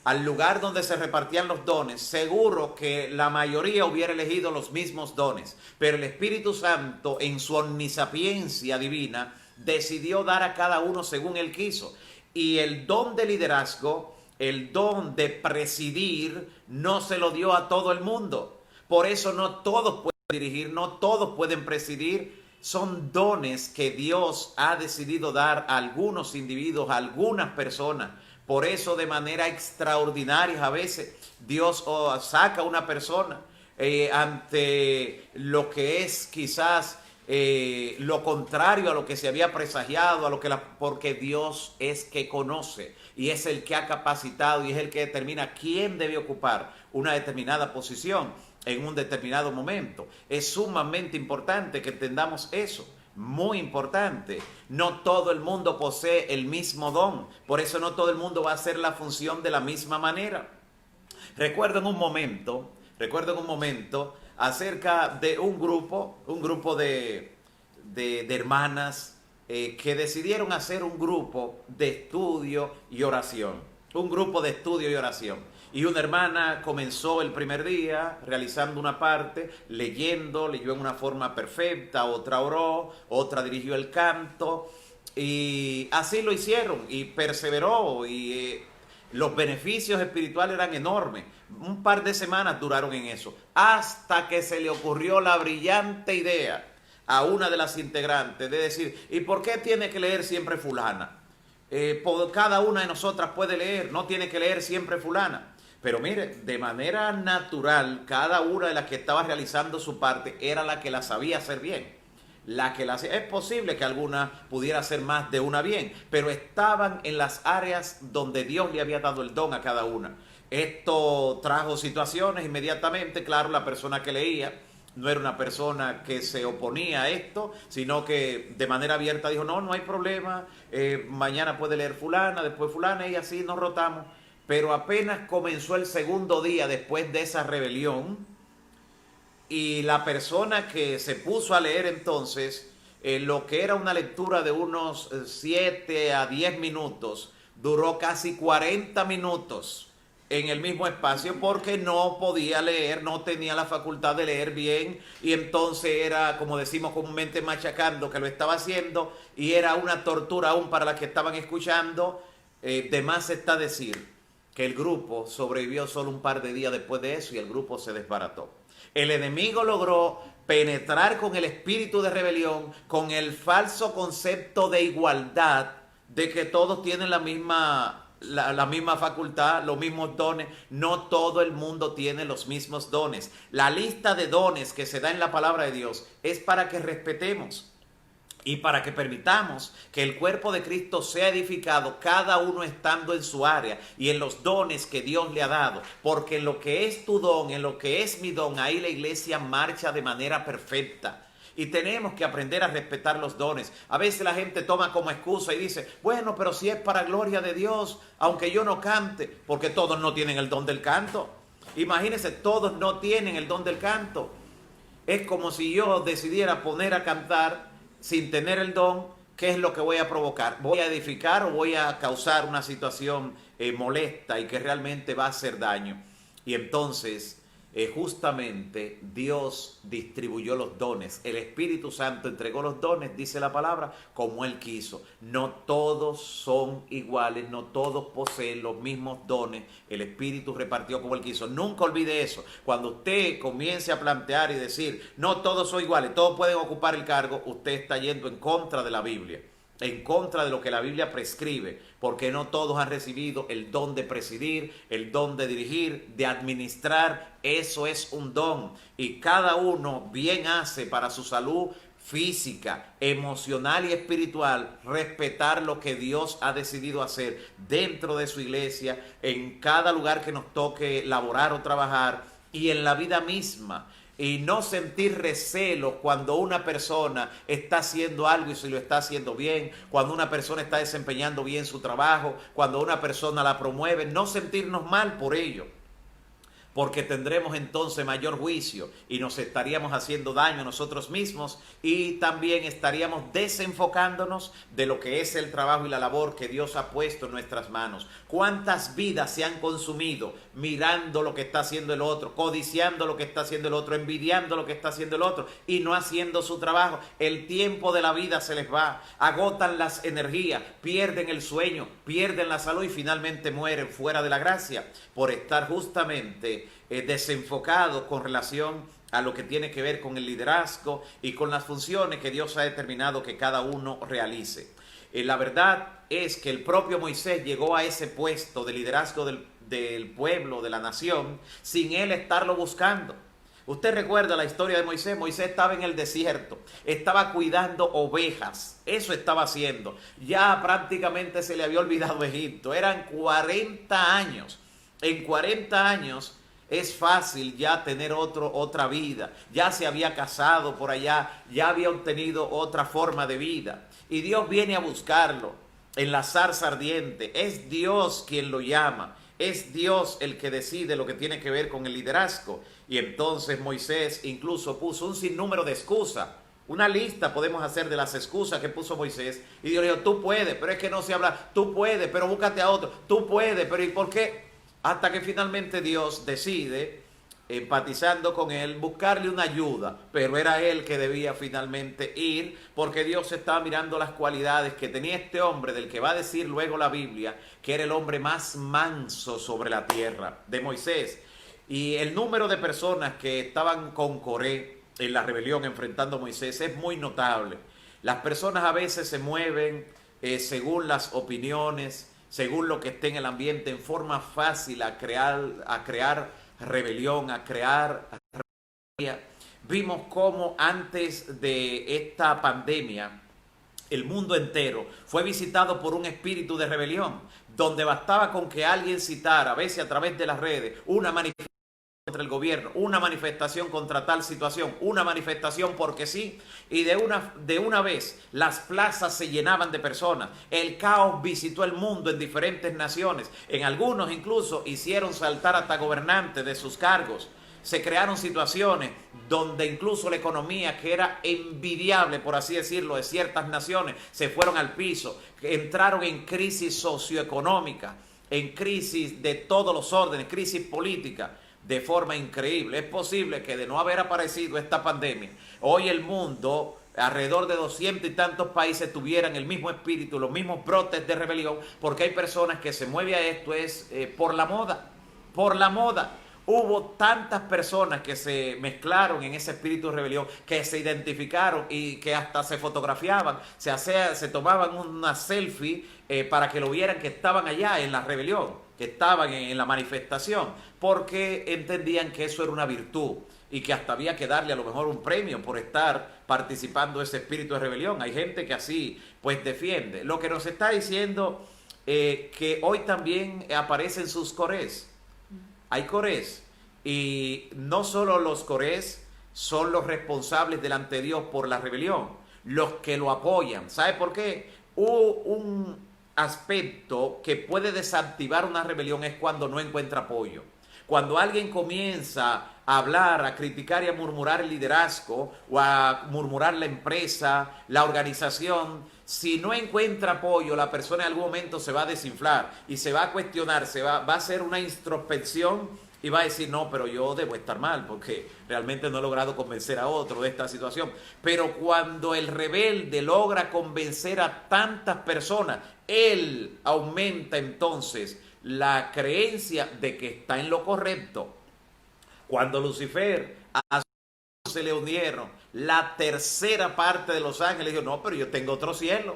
al lugar donde se repartían los dones, seguro que la mayoría hubiera elegido los mismos dones. Pero el Espíritu Santo, en su omnisapiencia divina, decidió dar a cada uno según él quiso. Y el don de liderazgo, el don de presidir, no se lo dio a todo el mundo. Por eso no todos pueden dirigir, no todos pueden presidir. Son dones que Dios ha decidido dar a algunos individuos, a algunas personas. Por eso de manera extraordinaria a veces Dios saca a una persona ante lo que es quizás lo contrario a lo que se había presagiado, porque Dios es que conoce y es el que ha capacitado y es el que determina quién debe ocupar una determinada posición en un determinado momento. Es sumamente importante que entendamos eso, muy importante. No todo el mundo posee el mismo don, por eso no todo el mundo va a hacer la función de la misma manera. Recuerdo en un momento acerca de un grupo de hermanas que decidieron hacer un grupo de estudio y oración. Y una hermana comenzó el primer día realizando una parte, leyendo, leyó en una forma perfecta, otra oró, otra dirigió el canto, y así lo hicieron, y perseveró, y los beneficios espirituales eran enormes. Un par de semanas duraron en eso, hasta que se le ocurrió la brillante idea a una de las integrantes de decir, ¿y por qué tiene que leer siempre fulana? Cada una de nosotras puede leer, no tiene que leer siempre fulana. Pero mire, de manera natural, cada una de las que estaba realizando su parte era la que la sabía hacer bien. la que la hacía. Es posible que alguna pudiera hacer más de una bien, pero estaban en las áreas donde Dios le había dado el don a cada una. Esto trajo situaciones inmediatamente. Claro, la persona que leía no era una persona que se oponía a esto, sino que de manera abierta dijo, no, no hay problema, mañana puede leer fulana, después fulana, y así nos rotamos. Pero apenas comenzó el segundo día después de esa rebelión, y la persona que se puso a leer entonces, lo que era una lectura de unos 7 a 10 minutos, duró casi 40 minutos en el mismo espacio porque no podía leer, no tenía la facultad de leer bien, y entonces era, como decimos comúnmente, machacando que lo estaba haciendo, y era una tortura aún para las que estaban escuchando. De más está decir que el grupo sobrevivió solo un par de días después de eso y el grupo se desbarató. El enemigo logró penetrar con el espíritu de rebelión, con el falso concepto de igualdad, de que todos tienen la misma facultad, los mismos dones. No todo el mundo tiene los mismos dones. La lista de dones que se da en la palabra de Dios es para que respetemos y para que permitamos que el cuerpo de Cristo sea edificado, cada uno estando en su área y en los dones que Dios le ha dado. Porque en lo que es tu don, en lo que es mi don, ahí la iglesia marcha de manera perfecta. Y tenemos que aprender a respetar los dones. A veces la gente toma como excusa y dice, bueno, pero si es para gloria de Dios, aunque yo no cante, porque todos no tienen el don del canto. Imagínense, todos no tienen el don del canto. Es como si yo decidiera poner a cantar sin tener el don. ¿Qué es lo que voy a provocar? ¿Voy a edificar o voy a causar una situación molesta y que realmente va a hacer daño? Y entonces, justamente Dios distribuyó los dones. El Espíritu Santo entregó los dones, dice la palabra, como Él quiso. No todos son iguales, no todos poseen los mismos dones. El Espíritu repartió como Él quiso. Nunca olvide eso. Cuando usted comience a plantear y decir, no todos son iguales, todos pueden ocupar el cargo, usted está yendo en contra de la Biblia, en contra de lo que la Biblia prescribe, porque no todos han recibido el don de presidir, el don de dirigir, de administrar. Eso es un don, y cada uno bien hace para su salud física, emocional y espiritual, respetar lo que Dios ha decidido hacer dentro de su iglesia, en cada lugar que nos toque laborar o trabajar, y en la vida misma. Y no sentir recelo cuando una persona está haciendo algo y si lo está haciendo bien, cuando una persona está desempeñando bien su trabajo, cuando una persona la promueve, no sentirnos mal por ello, porque tendremos entonces mayor juicio y nos estaríamos haciendo daño a nosotros mismos, y también estaríamos desenfocándonos de lo que es el trabajo y la labor que Dios ha puesto en nuestras manos. ¿Cuántas vidas se han consumido mirando lo que está haciendo el otro, codiciando lo que está haciendo el otro, envidiando lo que está haciendo el otro y no haciendo su trabajo? El tiempo de la vida se les va, agotan las energías, pierden el sueño, pierden la salud y finalmente mueren fuera de la gracia por estar justamente desenfocados con relación a lo que tiene que ver con el liderazgo y con las funciones que Dios ha determinado que cada uno realice. La verdad es que el propio Moisés llegó a ese puesto de liderazgo del pueblo, de la nación, sin él estarlo buscando. Usted recuerda la historia de Moisés. Moisés estaba en el desierto, estaba cuidando ovejas, eso estaba haciendo. Ya prácticamente se le había olvidado Egipto, eran 40 años. En 40 años es fácil ya tener otra vida. Ya se había casado por allá, ya había obtenido otra forma de vida. Y Dios viene a buscarlo en la zarza ardiente. Es Dios quien lo llama. Es Dios el que decide lo que tiene que ver con el liderazgo. Y entonces Moisés incluso puso un sinnúmero de excusas. Una lista podemos hacer de las excusas que puso Moisés. Y Dios le dijo, tú puedes, pero es que no se habla. Tú puedes, pero búscate a otro. Tú puedes, pero ¿y por qué? Hasta que finalmente Dios decide, empatizando con él, buscarle una ayuda. Pero era él que debía finalmente ir, porque Dios estaba mirando las cualidades que tenía este hombre, del que va a decir luego la Biblia, que era el hombre más manso sobre la tierra, de Moisés. Y el número de personas que estaban con Coré en la rebelión enfrentando a Moisés es muy notable. Las personas a veces se mueven según las opiniones, según lo que esté en el ambiente, en forma fácil a crear rebelión, a crear rebelión. vimos cómo antes de esta pandemia, el mundo entero fue visitado por un espíritu de rebelión, donde bastaba con que alguien citara, a veces a través de las redes, una manifestación contra el gobierno, una manifestación contra tal situación, una manifestación porque sí, y de una vez las plazas se llenaban de personas. El caos visitó el mundo en diferentes naciones. En algunos incluso hicieron saltar hasta gobernantes de sus cargos. Se crearon situaciones donde incluso la economía, que era envidiable, por así decirlo, de ciertas naciones, se fueron al piso. Entraron en crisis socioeconómica, en crisis de todos los órdenes, crisis política, de forma increíble. Es posible que de no haber aparecido esta pandemia, hoy el mundo, alrededor de 200 y tantos países, tuvieran el mismo espíritu, los mismos brotes de rebelión, porque hay personas que se mueven a esto por la moda, por la moda. Hubo tantas personas que se mezclaron en ese espíritu de rebelión, que se identificaron y que hasta se fotografiaban, se tomaban una selfie para que lo vieran que estaban allá en la rebelión, que estaban en la manifestación, porque entendían que eso era una virtud y que hasta había que darle a lo mejor un premio por estar participando de ese espíritu de rebelión. Hay gente que así pues defiende. Lo que nos está diciendo que hoy también aparecen sus corés. Hay corés, y no solo los corés son los responsables delante de Dios por la rebelión, los que lo apoyan. ¿Sabe por qué? Un aspecto que puede desactivar una rebelión es cuando no encuentra apoyo. Cuando alguien comienza a hablar, a criticar y a murmurar el liderazgo o a murmurar la empresa, la organización, si no encuentra apoyo, la persona en algún momento se va a desinflar y se va a cuestionar, va a hacer una introspección y va a decir, no, pero yo debo estar mal porque realmente no he logrado convencer a otro de esta situación. Pero cuando el rebelde logra convencer a tantas personas, él aumenta entonces la creencia de que está en lo correcto. Cuando Lucifer a se le unieron la tercera parte de los ángeles, dijo, no, pero yo tengo otro cielo,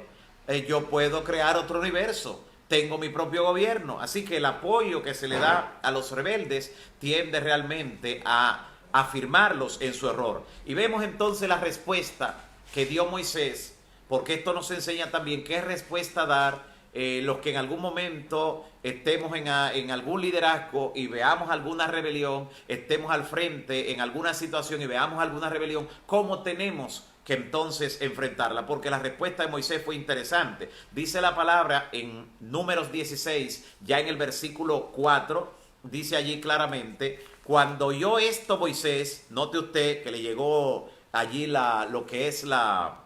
yo puedo crear otro universo, tengo mi propio gobierno. Así que el apoyo que se le da a los rebeldes tiende realmente a afirmarlos en su error. Y vemos entonces la respuesta que dio Moisés, porque esto nos enseña también qué respuesta dar los que en algún momento estemos en algún liderazgo y veamos alguna rebelión, estemos al frente en alguna situación y veamos alguna rebelión, ¿cómo tenemos que entonces enfrentarla? Porque la respuesta de Moisés fue interesante. Dice la palabra en Números 16, ya en el versículo 4, dice allí claramente, cuando oyó esto Moisés, note usted que le llegó allí lo que es la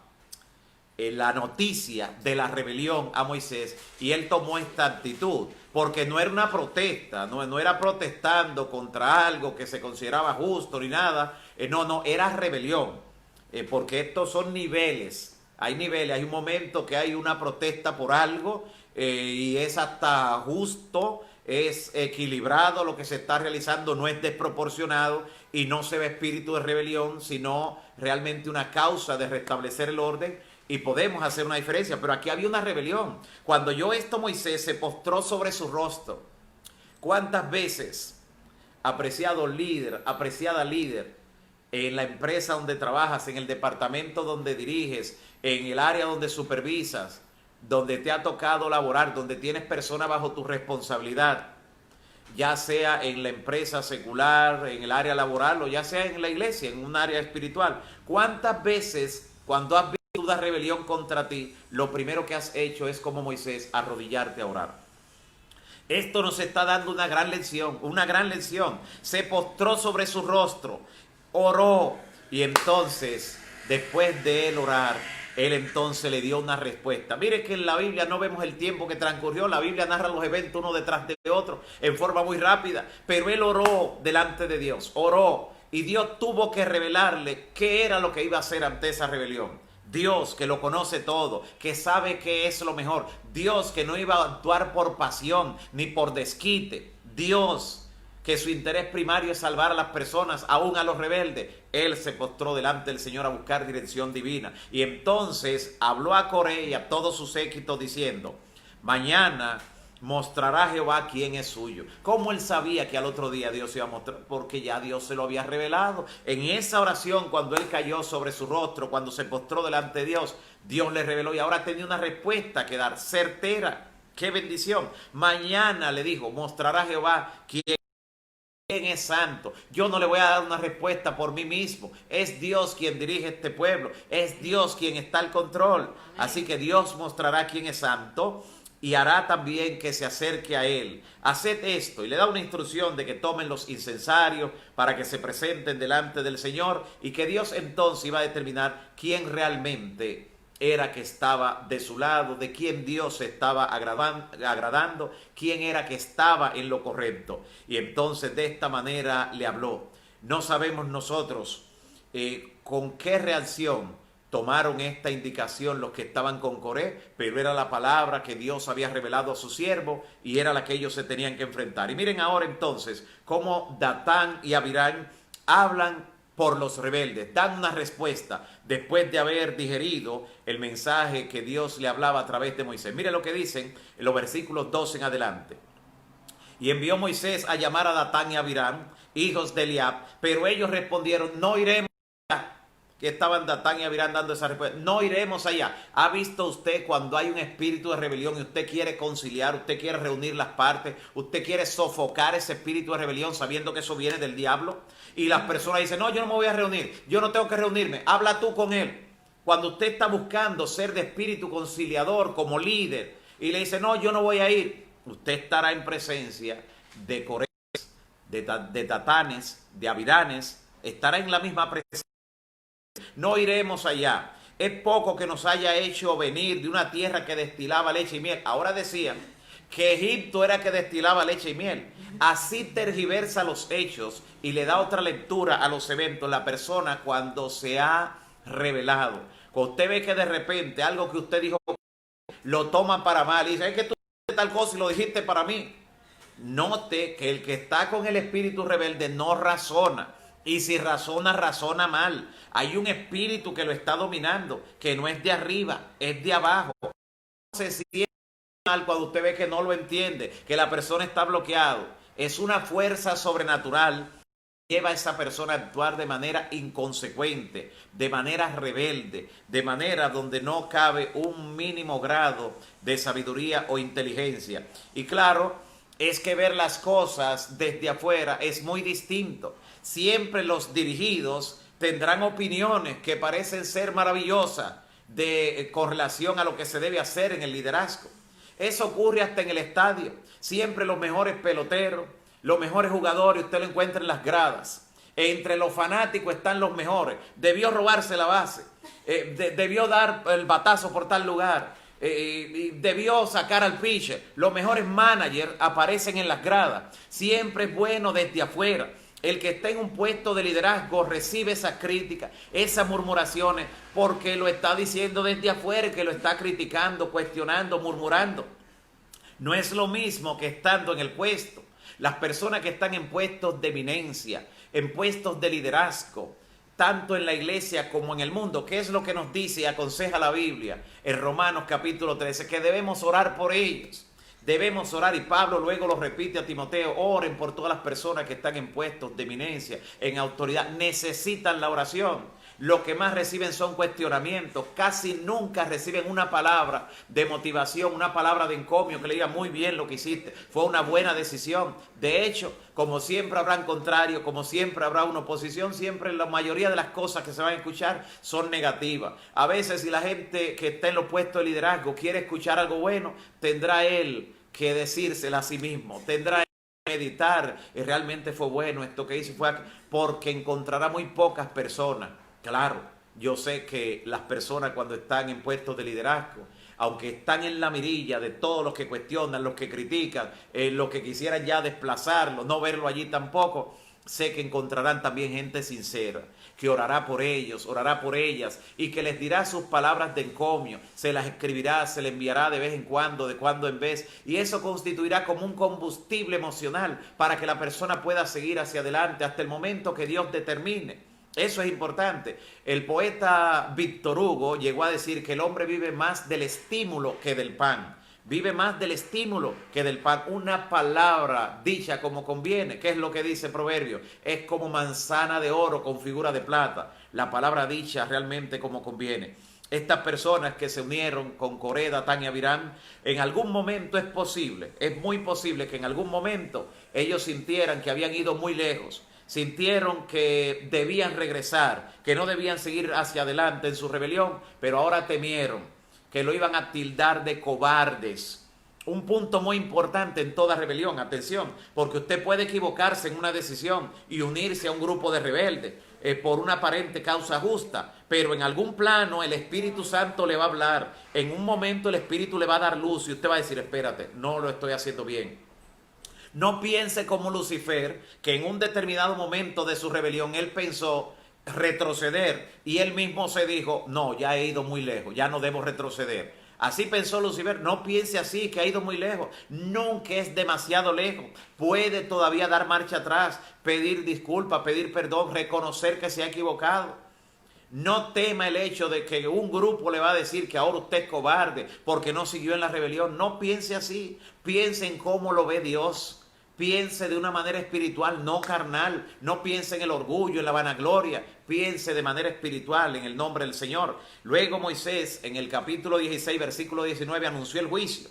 noticia de la rebelión a Moisés, y él tomó esta actitud, porque no era una protesta, no era protestando contra algo que se consideraba justo ni nada, no, era rebelión, porque estos son niveles, hay un momento que hay una protesta por algo y es hasta justo, es equilibrado lo que se está realizando, no es desproporcionado y no se ve espíritu de rebelión, sino realmente una causa de restablecer el orden. Y podemos hacer una diferencia, pero aquí había una rebelión. Cuando oyó esto Moisés se postró sobre su rostro. ¿Cuántas veces, apreciado líder, apreciada líder, en la empresa donde trabajas, en el departamento donde diriges, en el área donde supervisas, donde te ha tocado laborar, donde tienes personas bajo tu responsabilidad, ya sea en la empresa secular, en el área laboral o ya sea en la iglesia, en un área espiritual? ¿Cuántas veces cuando has visto una rebelión contra ti, lo primero que has hecho es, como Moisés, arrodillarte a orar? Esto nos está dando una gran lección, una gran lección. Se postró sobre su rostro, oró, y entonces, después de él orar, él entonces le dio una respuesta. Mire que en la Biblia no vemos el tiempo que transcurrió, la Biblia narra los eventos uno detrás de otro en forma muy rápida, pero él oró delante de Dios, oró, y Dios tuvo que revelarle qué era lo que iba a hacer ante esa rebelión. Dios que lo conoce todo, que sabe qué es lo mejor, Dios que no iba a actuar por pasión ni por desquite, Dios que su interés primario es salvar a las personas, aún a los rebeldes. Él se postró delante del Señor a buscar dirección divina, y entonces habló a Coré y a todo su séquito diciendo, mañana mostrará Jehová quién es suyo. ¿Cómo él sabía que al otro día Dios iba a mostrar? Porque ya Dios se lo había revelado. En esa oración, cuando él cayó sobre su rostro, cuando se postró delante de Dios, Dios le reveló y ahora tenía una respuesta que dar, certera. ¡Qué bendición! Mañana le dijo, mostrará Jehová quién es santo. Yo no le voy a dar una respuesta por mí mismo. Es Dios quien dirige este pueblo. Es Dios quien está al control. Así que Dios mostrará quién es santo y hará también que se acerque a él. Haced esto, y le da una instrucción de que tomen los incensarios para que se presenten delante del Señor, y que Dios entonces iba a determinar quién realmente era que estaba de su lado, de quién Dios estaba agradando, quién era que estaba en lo correcto. Y entonces de esta manera le habló. No sabemos nosotros con qué reacción tomaron esta indicación los que estaban con Coré, pero era la palabra que Dios había revelado a su siervo y era la que ellos se tenían que enfrentar. Y miren ahora entonces cómo Datán y Abirán hablan por los rebeldes, dan una respuesta después de haber digerido el mensaje que Dios le hablaba a través de Moisés. Miren lo que dicen en los versículos 12 en adelante. Y envió Moisés a llamar a Datán y Abirán, hijos de Eliab, pero ellos respondieron, no iremos allá. Que estaban Datán y Abirán dando esa respuesta. No iremos allá. ¿Ha visto usted cuando hay un espíritu de rebelión y usted quiere conciliar, usted quiere reunir las partes, usted quiere sofocar ese espíritu de rebelión sabiendo que eso viene del diablo? Y las personas dicen, no, yo no me voy a reunir, yo no tengo que reunirme, habla tú con él. Cuando usted está buscando ser de espíritu conciliador como líder y le dice, no, yo no voy a ir, usted estará en presencia de Corés, de Datanes, de Abiranes, estará en la misma presencia. No iremos allá. Es poco que nos haya hecho venir de una tierra que destilaba leche y miel. Ahora decían que Egipto era que destilaba leche y miel. Así tergiversa los hechos y le da otra lectura a los eventos la persona cuando se ha revelado. Cuando usted ve que de repente algo que usted dijo lo toma para mal y dice, es que tú dijiste tal cosa y lo dijiste para mí. Note que el que está con el espíritu rebelde no razona. Y si razona, razona mal. Hay un espíritu que lo está dominando, que no es de arriba, es de abajo. Se siente mal cuando usted ve que no lo entiende, que la persona está bloqueado. Es una fuerza sobrenatural que lleva a esa persona a actuar de manera inconsecuente, de manera rebelde, de manera donde no cabe un mínimo grado de sabiduría o inteligencia. Y claro, es que ver las cosas desde afuera es muy distinto. Siempre los dirigidos tendrán opiniones que parecen ser maravillosas con relación a lo que se debe hacer en el liderazgo. Eso ocurre hasta en el estadio. Siempre los mejores peloteros, los mejores jugadores, usted lo encuentra en las gradas. Entre los fanáticos están los mejores. Debió robarse la base. Debió dar el batazo por tal lugar. Debió sacar al pitcher. Los mejores managers aparecen en las gradas. Siempre es bueno desde afuera. El que está en un puesto de liderazgo recibe esas críticas, esas murmuraciones, porque lo está diciendo desde afuera, que lo está criticando, cuestionando, murmurando. No es lo mismo que estando en el puesto. Las personas que están en puestos de eminencia, en puestos de liderazgo, tanto en la iglesia como en el mundo, ¿qué es lo que nos dice y aconseja la Biblia en Romanos capítulo 13? Que debemos orar por ellos. Debemos orar, y Pablo luego lo repite a Timoteo, oren por todas las personas que están en puestos de eminencia, en autoridad, necesitan la oración. Lo que más reciben son cuestionamientos, casi nunca reciben una palabra de motivación, una palabra de encomio que le diga muy bien lo que hiciste, fue una buena decisión. De hecho, como siempre habrán contrarios, como siempre habrá una oposición, siempre la mayoría de las cosas que se van a escuchar son negativas. A veces si la gente que está en los puestos de liderazgo quiere escuchar algo bueno, tendrá él que decírselo a sí mismo, tendrá que meditar, y realmente fue bueno esto que hice, porque encontrará muy pocas personas. Claro, yo sé que las personas cuando están en puestos de liderazgo, aunque están en la mirilla de todos los que cuestionan, los que critican, los que quisieran ya desplazarlo, no verlo allí tampoco, sé que encontrarán también gente sincera, que orará por ellos, orará por ellas, y que les dirá sus palabras de encomio, se las escribirá, se les enviará de vez en cuando, de cuando en vez, y eso constituirá como un combustible emocional para que la persona pueda seguir hacia adelante hasta el momento que Dios determine. Eso es importante. El poeta Víctor Hugo llegó a decir que el hombre vive más del estímulo que del pan. Vive más del estímulo que del pan. Una palabra dicha como conviene. ¿Qué es lo que dice Proverbio? Es como manzana de oro con figura de plata. La palabra dicha realmente como conviene. Estas personas que se unieron con Coré, Datán y Abiram, en algún momento es muy posible que en algún momento ellos sintieran que habían ido muy lejos. Sintieron que debían regresar, que no debían seguir hacia adelante en su rebelión, pero ahora temieron que lo iban a tildar de cobardes. Un punto muy importante en toda rebelión, atención, porque usted puede equivocarse en una decisión y unirse a un grupo de rebeldes por una aparente causa justa, pero en algún plano el Espíritu Santo le va a hablar, en un momento el Espíritu le va a dar luz y usted va a decir, espérate, no lo estoy haciendo bien. No piense como Lucifer, que en un determinado momento de su rebelión él pensó retroceder y él mismo se dijo, no, ya he ido muy lejos, ya no debo retroceder. Así pensó Lucifer. No piense así, que ha ido muy lejos. Nunca es demasiado lejos. Puede todavía dar marcha atrás, pedir disculpas, pedir perdón, reconocer que se ha equivocado. No tema el hecho de que un grupo le va a decir que ahora usted es cobarde porque no siguió en la rebelión. No piense así. Piense en cómo lo ve Dios. Piense de una manera espiritual, no carnal. No piense en el orgullo, en la vanagloria. Piense de manera espiritual en el nombre del Señor. Luego Moisés, en el capítulo 16, versículo 19, anunció el juicio.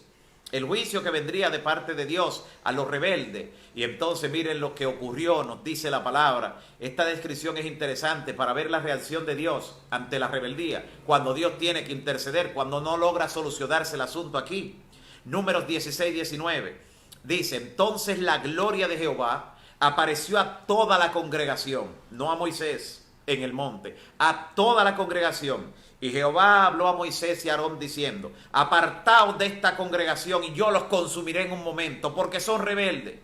El juicio que vendría de parte de Dios a los rebeldes. Y entonces miren lo que ocurrió, nos dice la palabra. Esta descripción es interesante para ver la reacción de Dios ante la rebeldía. Cuando Dios tiene que interceder, cuando no logra solucionarse el asunto aquí. Números 16, 19. Dice, entonces la gloria de Jehová apareció a toda la congregación, no a Moisés en el monte, a toda la congregación. Y Jehová habló a Moisés y a Aarón diciendo, apartaos de esta congregación y yo los consumiré en un momento, porque son rebeldes.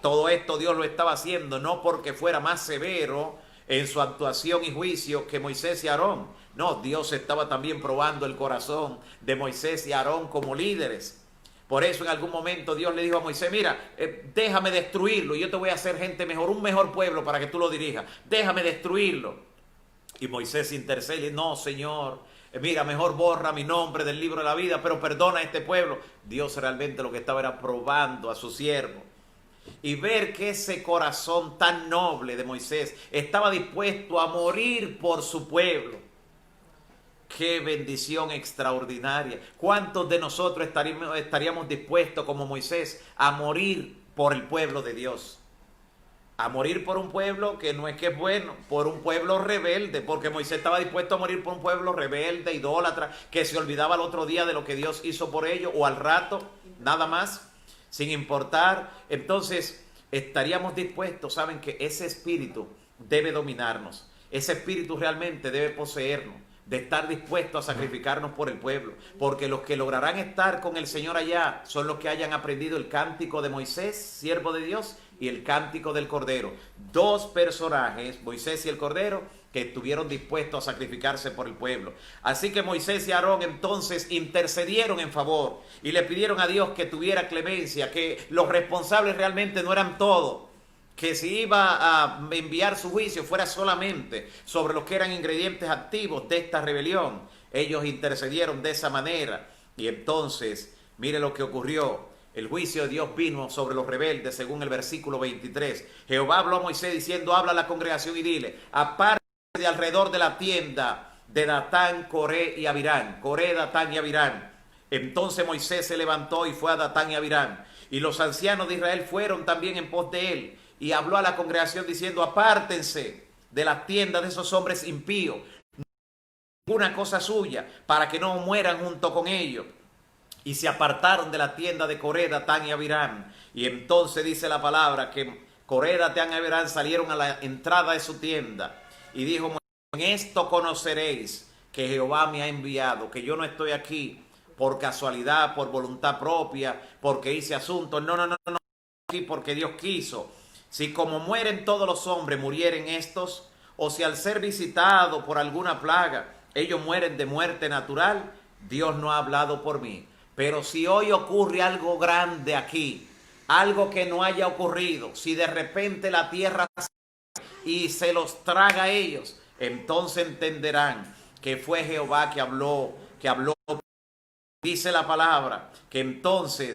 Todo esto Dios lo estaba haciendo no porque fuera más severo en su actuación y juicio que Moisés y Aarón. No, Dios estaba también probando el corazón de Moisés y Aarón como líderes. Por eso en algún momento Dios le dijo a Moisés, mira, déjame destruirlo, yo te voy a hacer gente mejor, un mejor pueblo para que tú lo dirijas. Déjame destruirlo. Y Moisés intercede, no, Señor, mira, mejor borra mi nombre del libro de la vida, pero perdona a este pueblo. Dios realmente lo que estaba era probando a su siervo. Y ver que ese corazón tan noble de Moisés estaba dispuesto a morir por su pueblo. ¡Qué bendición extraordinaria! ¿Cuántos de nosotros estaríamos dispuestos como Moisés a morir por el pueblo de Dios? A morir por un pueblo que no es que es bueno, por un pueblo rebelde, porque Moisés estaba dispuesto a morir por un pueblo rebelde, idólatra, que se olvidaba al otro día de lo que Dios hizo por ellos, o al rato, nada más, sin importar. Entonces, estaríamos dispuestos, saben que ese espíritu debe dominarnos, ese espíritu realmente debe poseernos, de estar dispuestos a sacrificarnos por el pueblo, porque los que lograrán estar con el Señor allá son los que hayan aprendido el cántico de Moisés, siervo de Dios, y el cántico del Cordero. Dos personajes, Moisés y el Cordero, que estuvieron dispuestos a sacrificarse por el pueblo. Así que Moisés y Aarón entonces intercedieron en favor y le pidieron a Dios que tuviera clemencia, que los responsables realmente no eran todos, que si iba a enviar su juicio fuera solamente sobre los que eran ingredientes activos de esta rebelión. Ellos intercedieron de esa manera y entonces mire lo que ocurrió. El juicio de Dios vino sobre los rebeldes según el versículo 23. Jehová habló a Moisés diciendo, habla a la congregación y dile, aparte de alrededor de la tienda de Datán, Coré y Abiram. Coré, Datán y Abiram. Entonces Moisés se levantó y fue a Datán y Abiram. Y los ancianos de Israel fueron también en pos de él. Y habló a la congregación diciendo, apártense de las tiendas de esos hombres impíos, ninguna cosa suya, para que no mueran junto con ellos. Y se apartaron de la tienda de Coré, Datán y Abiram. Y entonces dice la palabra que Coré, Datán y Abiram salieron a la entrada de su tienda. Y dijo, en esto conoceréis que Jehová me ha enviado, que yo no estoy aquí por casualidad, por voluntad propia, porque hice asuntos. No, aquí porque Dios quiso. Si como mueren todos los hombres murieren estos, o si al ser visitados por alguna plaga, ellos mueren de muerte natural, Dios no ha hablado por mí. Pero si hoy ocurre algo grande aquí, algo que no haya ocurrido, si de repente la tierra y se los traga a ellos, entonces entenderán que fue Jehová que habló Dice la palabra que entonces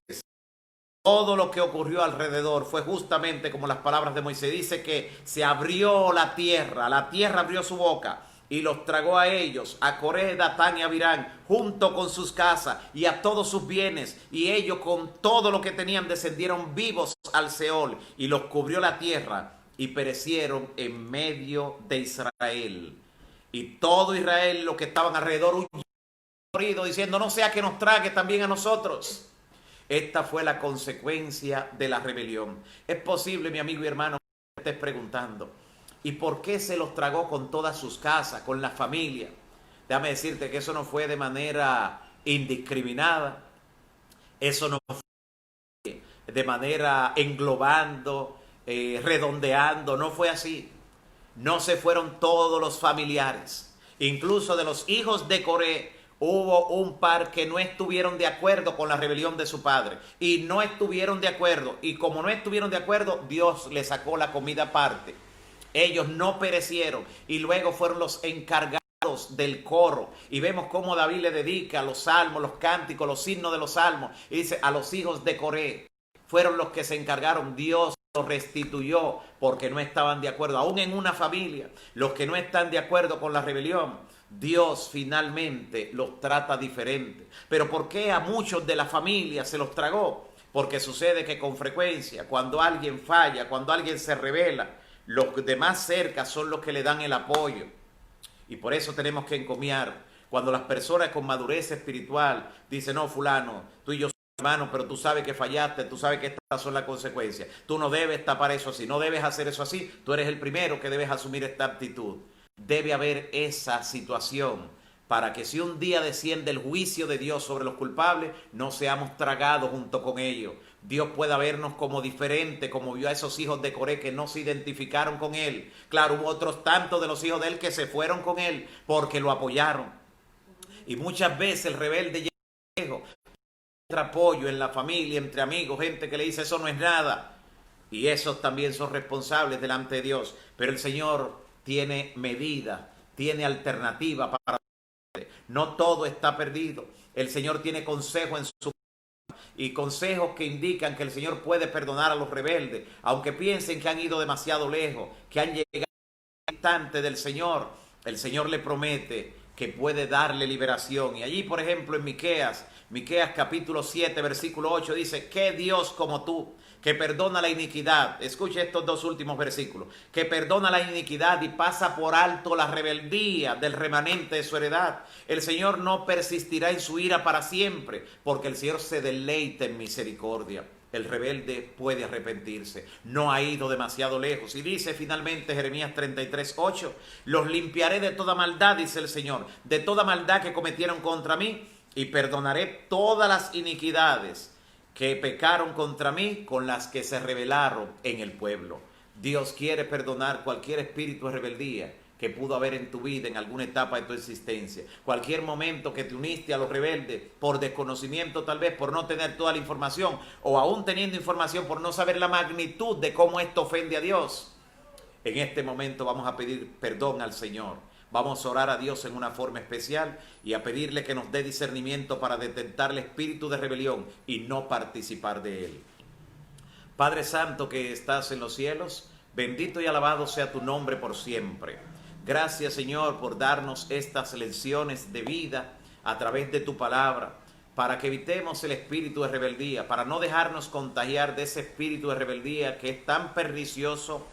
todo lo que ocurrió alrededor fue justamente como las palabras de Moisés. Dice que se abrió la tierra abrió su boca y los tragó a ellos, a Coré, Datán y Abirán, junto con sus casas y a todos sus bienes. Y ellos con todo lo que tenían descendieron vivos al Seol y los cubrió la tierra y perecieron en medio de Israel. Y todo Israel, los que estaban alrededor, huyó diciendo, no sea que nos trague también a nosotros. Esta fue la consecuencia de la rebelión. Es posible, mi amigo y hermano, que estés preguntando, ¿y por qué se los tragó con todas sus casas, con la familia? Déjame decirte que eso no fue de manera indiscriminada. Eso no fue de manera englobando, redondeando. No fue así. No se fueron todos los familiares. Incluso de los hijos de Coré, hubo un par que no estuvieron de acuerdo con la rebelión de su padre. Y no estuvieron de acuerdo. Y como no estuvieron de acuerdo, Dios les sacó la comida aparte. Ellos no perecieron. Y luego fueron los encargados del coro. Y vemos cómo David le dedica los salmos, los cánticos, los himnos de los salmos. Y dice, a los hijos de Coré fueron los que se encargaron. Dios los restituyó porque no estaban de acuerdo. Aún en una familia, los que no están de acuerdo con la rebelión, Dios finalmente los trata diferente. Pero ¿por qué a muchos de la familia se los tragó? Porque sucede que con frecuencia, cuando alguien falla, cuando alguien se rebela, los demás cerca son los que le dan el apoyo. Y por eso tenemos que encomiar. Cuando las personas con madurez espiritual dicen, no, fulano, tú y yo somos hermanos, pero tú sabes que fallaste, tú sabes que estas son las consecuencias. Tú no debes tapar eso así, no debes hacer eso así. Tú eres el primero que debes asumir esta actitud. Debe haber esa situación para que si un día desciende el juicio de Dios sobre los culpables, no seamos tragados junto con ellos. Dios pueda vernos como diferente, como vio a esos hijos de Coré que no se identificaron con él. Claro, hubo otros tantos de los hijos de él que se fueron con él porque lo apoyaron. Y muchas veces el rebelde llega apoyo en la familia, entre amigos, gente que le dice eso no es nada. Y esos también son responsables delante de Dios. Pero el Señor tiene medida, tiene alternativa para... No todo está perdido. El Señor tiene consejo en su... y consejos que indican que el Señor puede perdonar a los rebeldes, aunque piensen que han ido demasiado lejos, que han llegado al instante del Señor. El Señor le promete que puede darle liberación. Y allí, por ejemplo, en Miqueas capítulo 7, versículo 8, dice, ¿qué Dios como tú, que perdona la iniquidad? Escuche estos dos últimos versículos. Que perdona la iniquidad y pasa por alto la rebeldía del remanente de su heredad. El Señor no persistirá en su ira para siempre, porque el Señor se deleita en misericordia. El rebelde puede arrepentirse, no ha ido demasiado lejos. Y dice finalmente Jeremías 33, 8, los limpiaré de toda maldad, dice el Señor, de toda maldad que cometieron contra mí, y perdonaré todas las iniquidades que pecaron contra mí, con las que se rebelaron en el pueblo. Dios quiere perdonar cualquier espíritu de rebeldía que pudo haber en tu vida en alguna etapa de tu existencia. Cualquier momento que te uniste a los rebeldes por desconocimiento, tal vez por no tener toda la información, o aún teniendo información por no saber la magnitud de cómo esto ofende a Dios. En este momento vamos a pedir perdón al Señor. Vamos a orar a Dios en una forma especial y a pedirle que nos dé discernimiento para detectar el espíritu de rebelión y no participar de él. Padre Santo que estás en los cielos, bendito y alabado sea tu nombre por siempre. Gracias, Señor, por darnos estas lecciones de vida a través de tu palabra, para que evitemos el espíritu de rebeldía, para no dejarnos contagiar de ese espíritu de rebeldía que es tan pernicioso,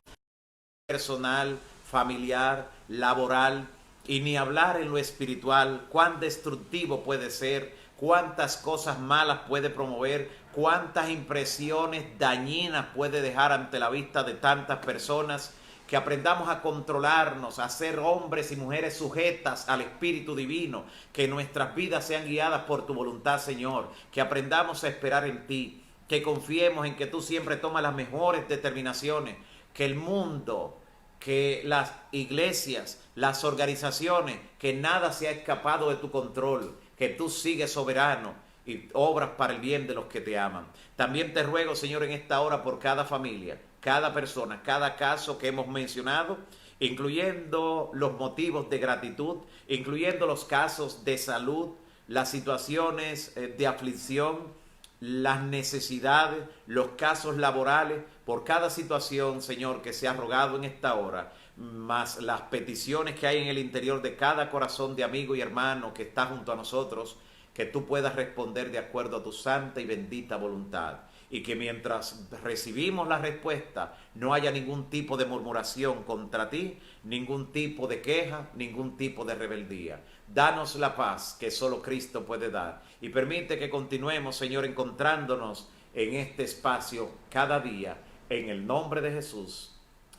personal, familiar, laboral, y ni hablar en lo espiritual, cuán destructivo puede ser, cuántas cosas malas puede promover, cuántas impresiones dañinas puede dejar ante la vista de tantas personas. Que aprendamos a controlarnos, a ser hombres y mujeres sujetas al Espíritu Divino, que nuestras vidas sean guiadas por tu voluntad, Señor, que aprendamos a esperar en ti, que confiemos en que tú siempre tomas las mejores determinaciones, que el mundo, que las iglesias, las organizaciones, que nada se ha escapado de tu control, que tú sigues soberano y obras para el bien de los que te aman. También te ruego, Señor, en esta hora por cada familia, cada persona, cada caso que hemos mencionado, incluyendo los motivos de gratitud, incluyendo los casos de salud, las situaciones de aflicción, las necesidades, los casos laborales, por cada situación, Señor, que se ha rogado en esta hora, más las peticiones que hay en el interior de cada corazón de amigo y hermano que está junto a nosotros, que tú puedas responder de acuerdo a tu santa y bendita voluntad. Y que mientras recibimos la respuesta no haya ningún tipo de murmuración contra ti, ningún tipo de queja, ningún tipo de rebeldía. Danos la paz que solo Cristo puede dar. Y permite que continuemos, Señor, encontrándonos en este espacio cada día. En el nombre de Jesús.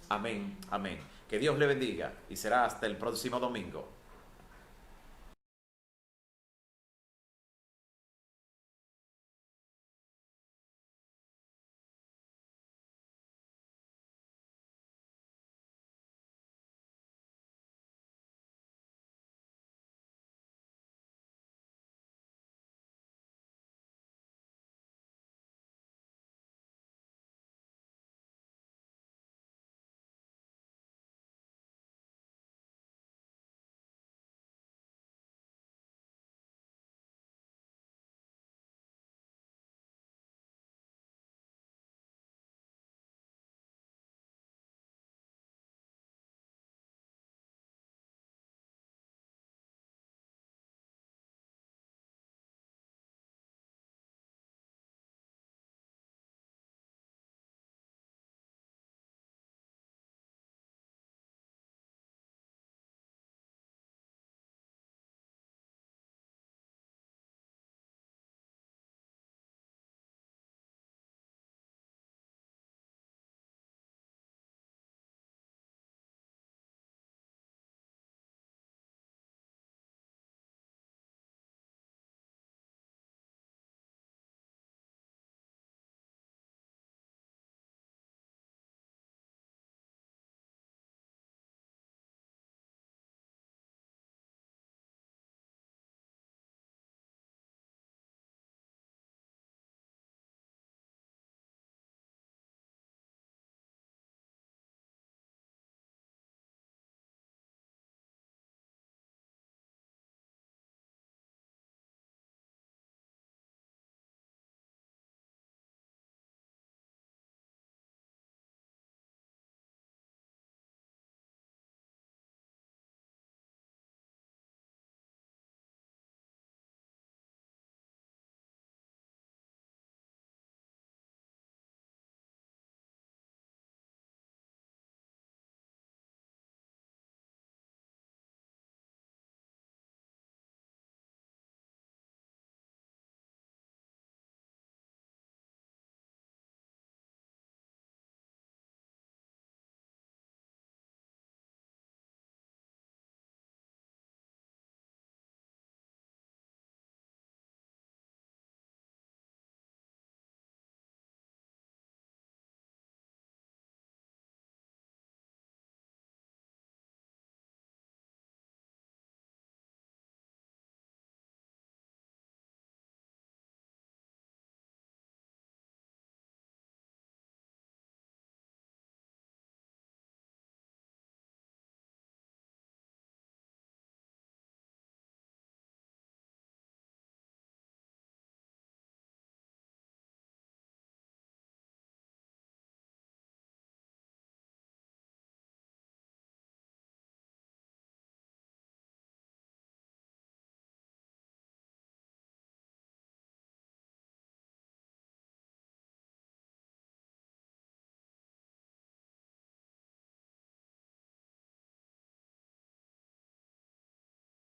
Amén, amén. Que Dios le bendiga y será hasta el próximo domingo.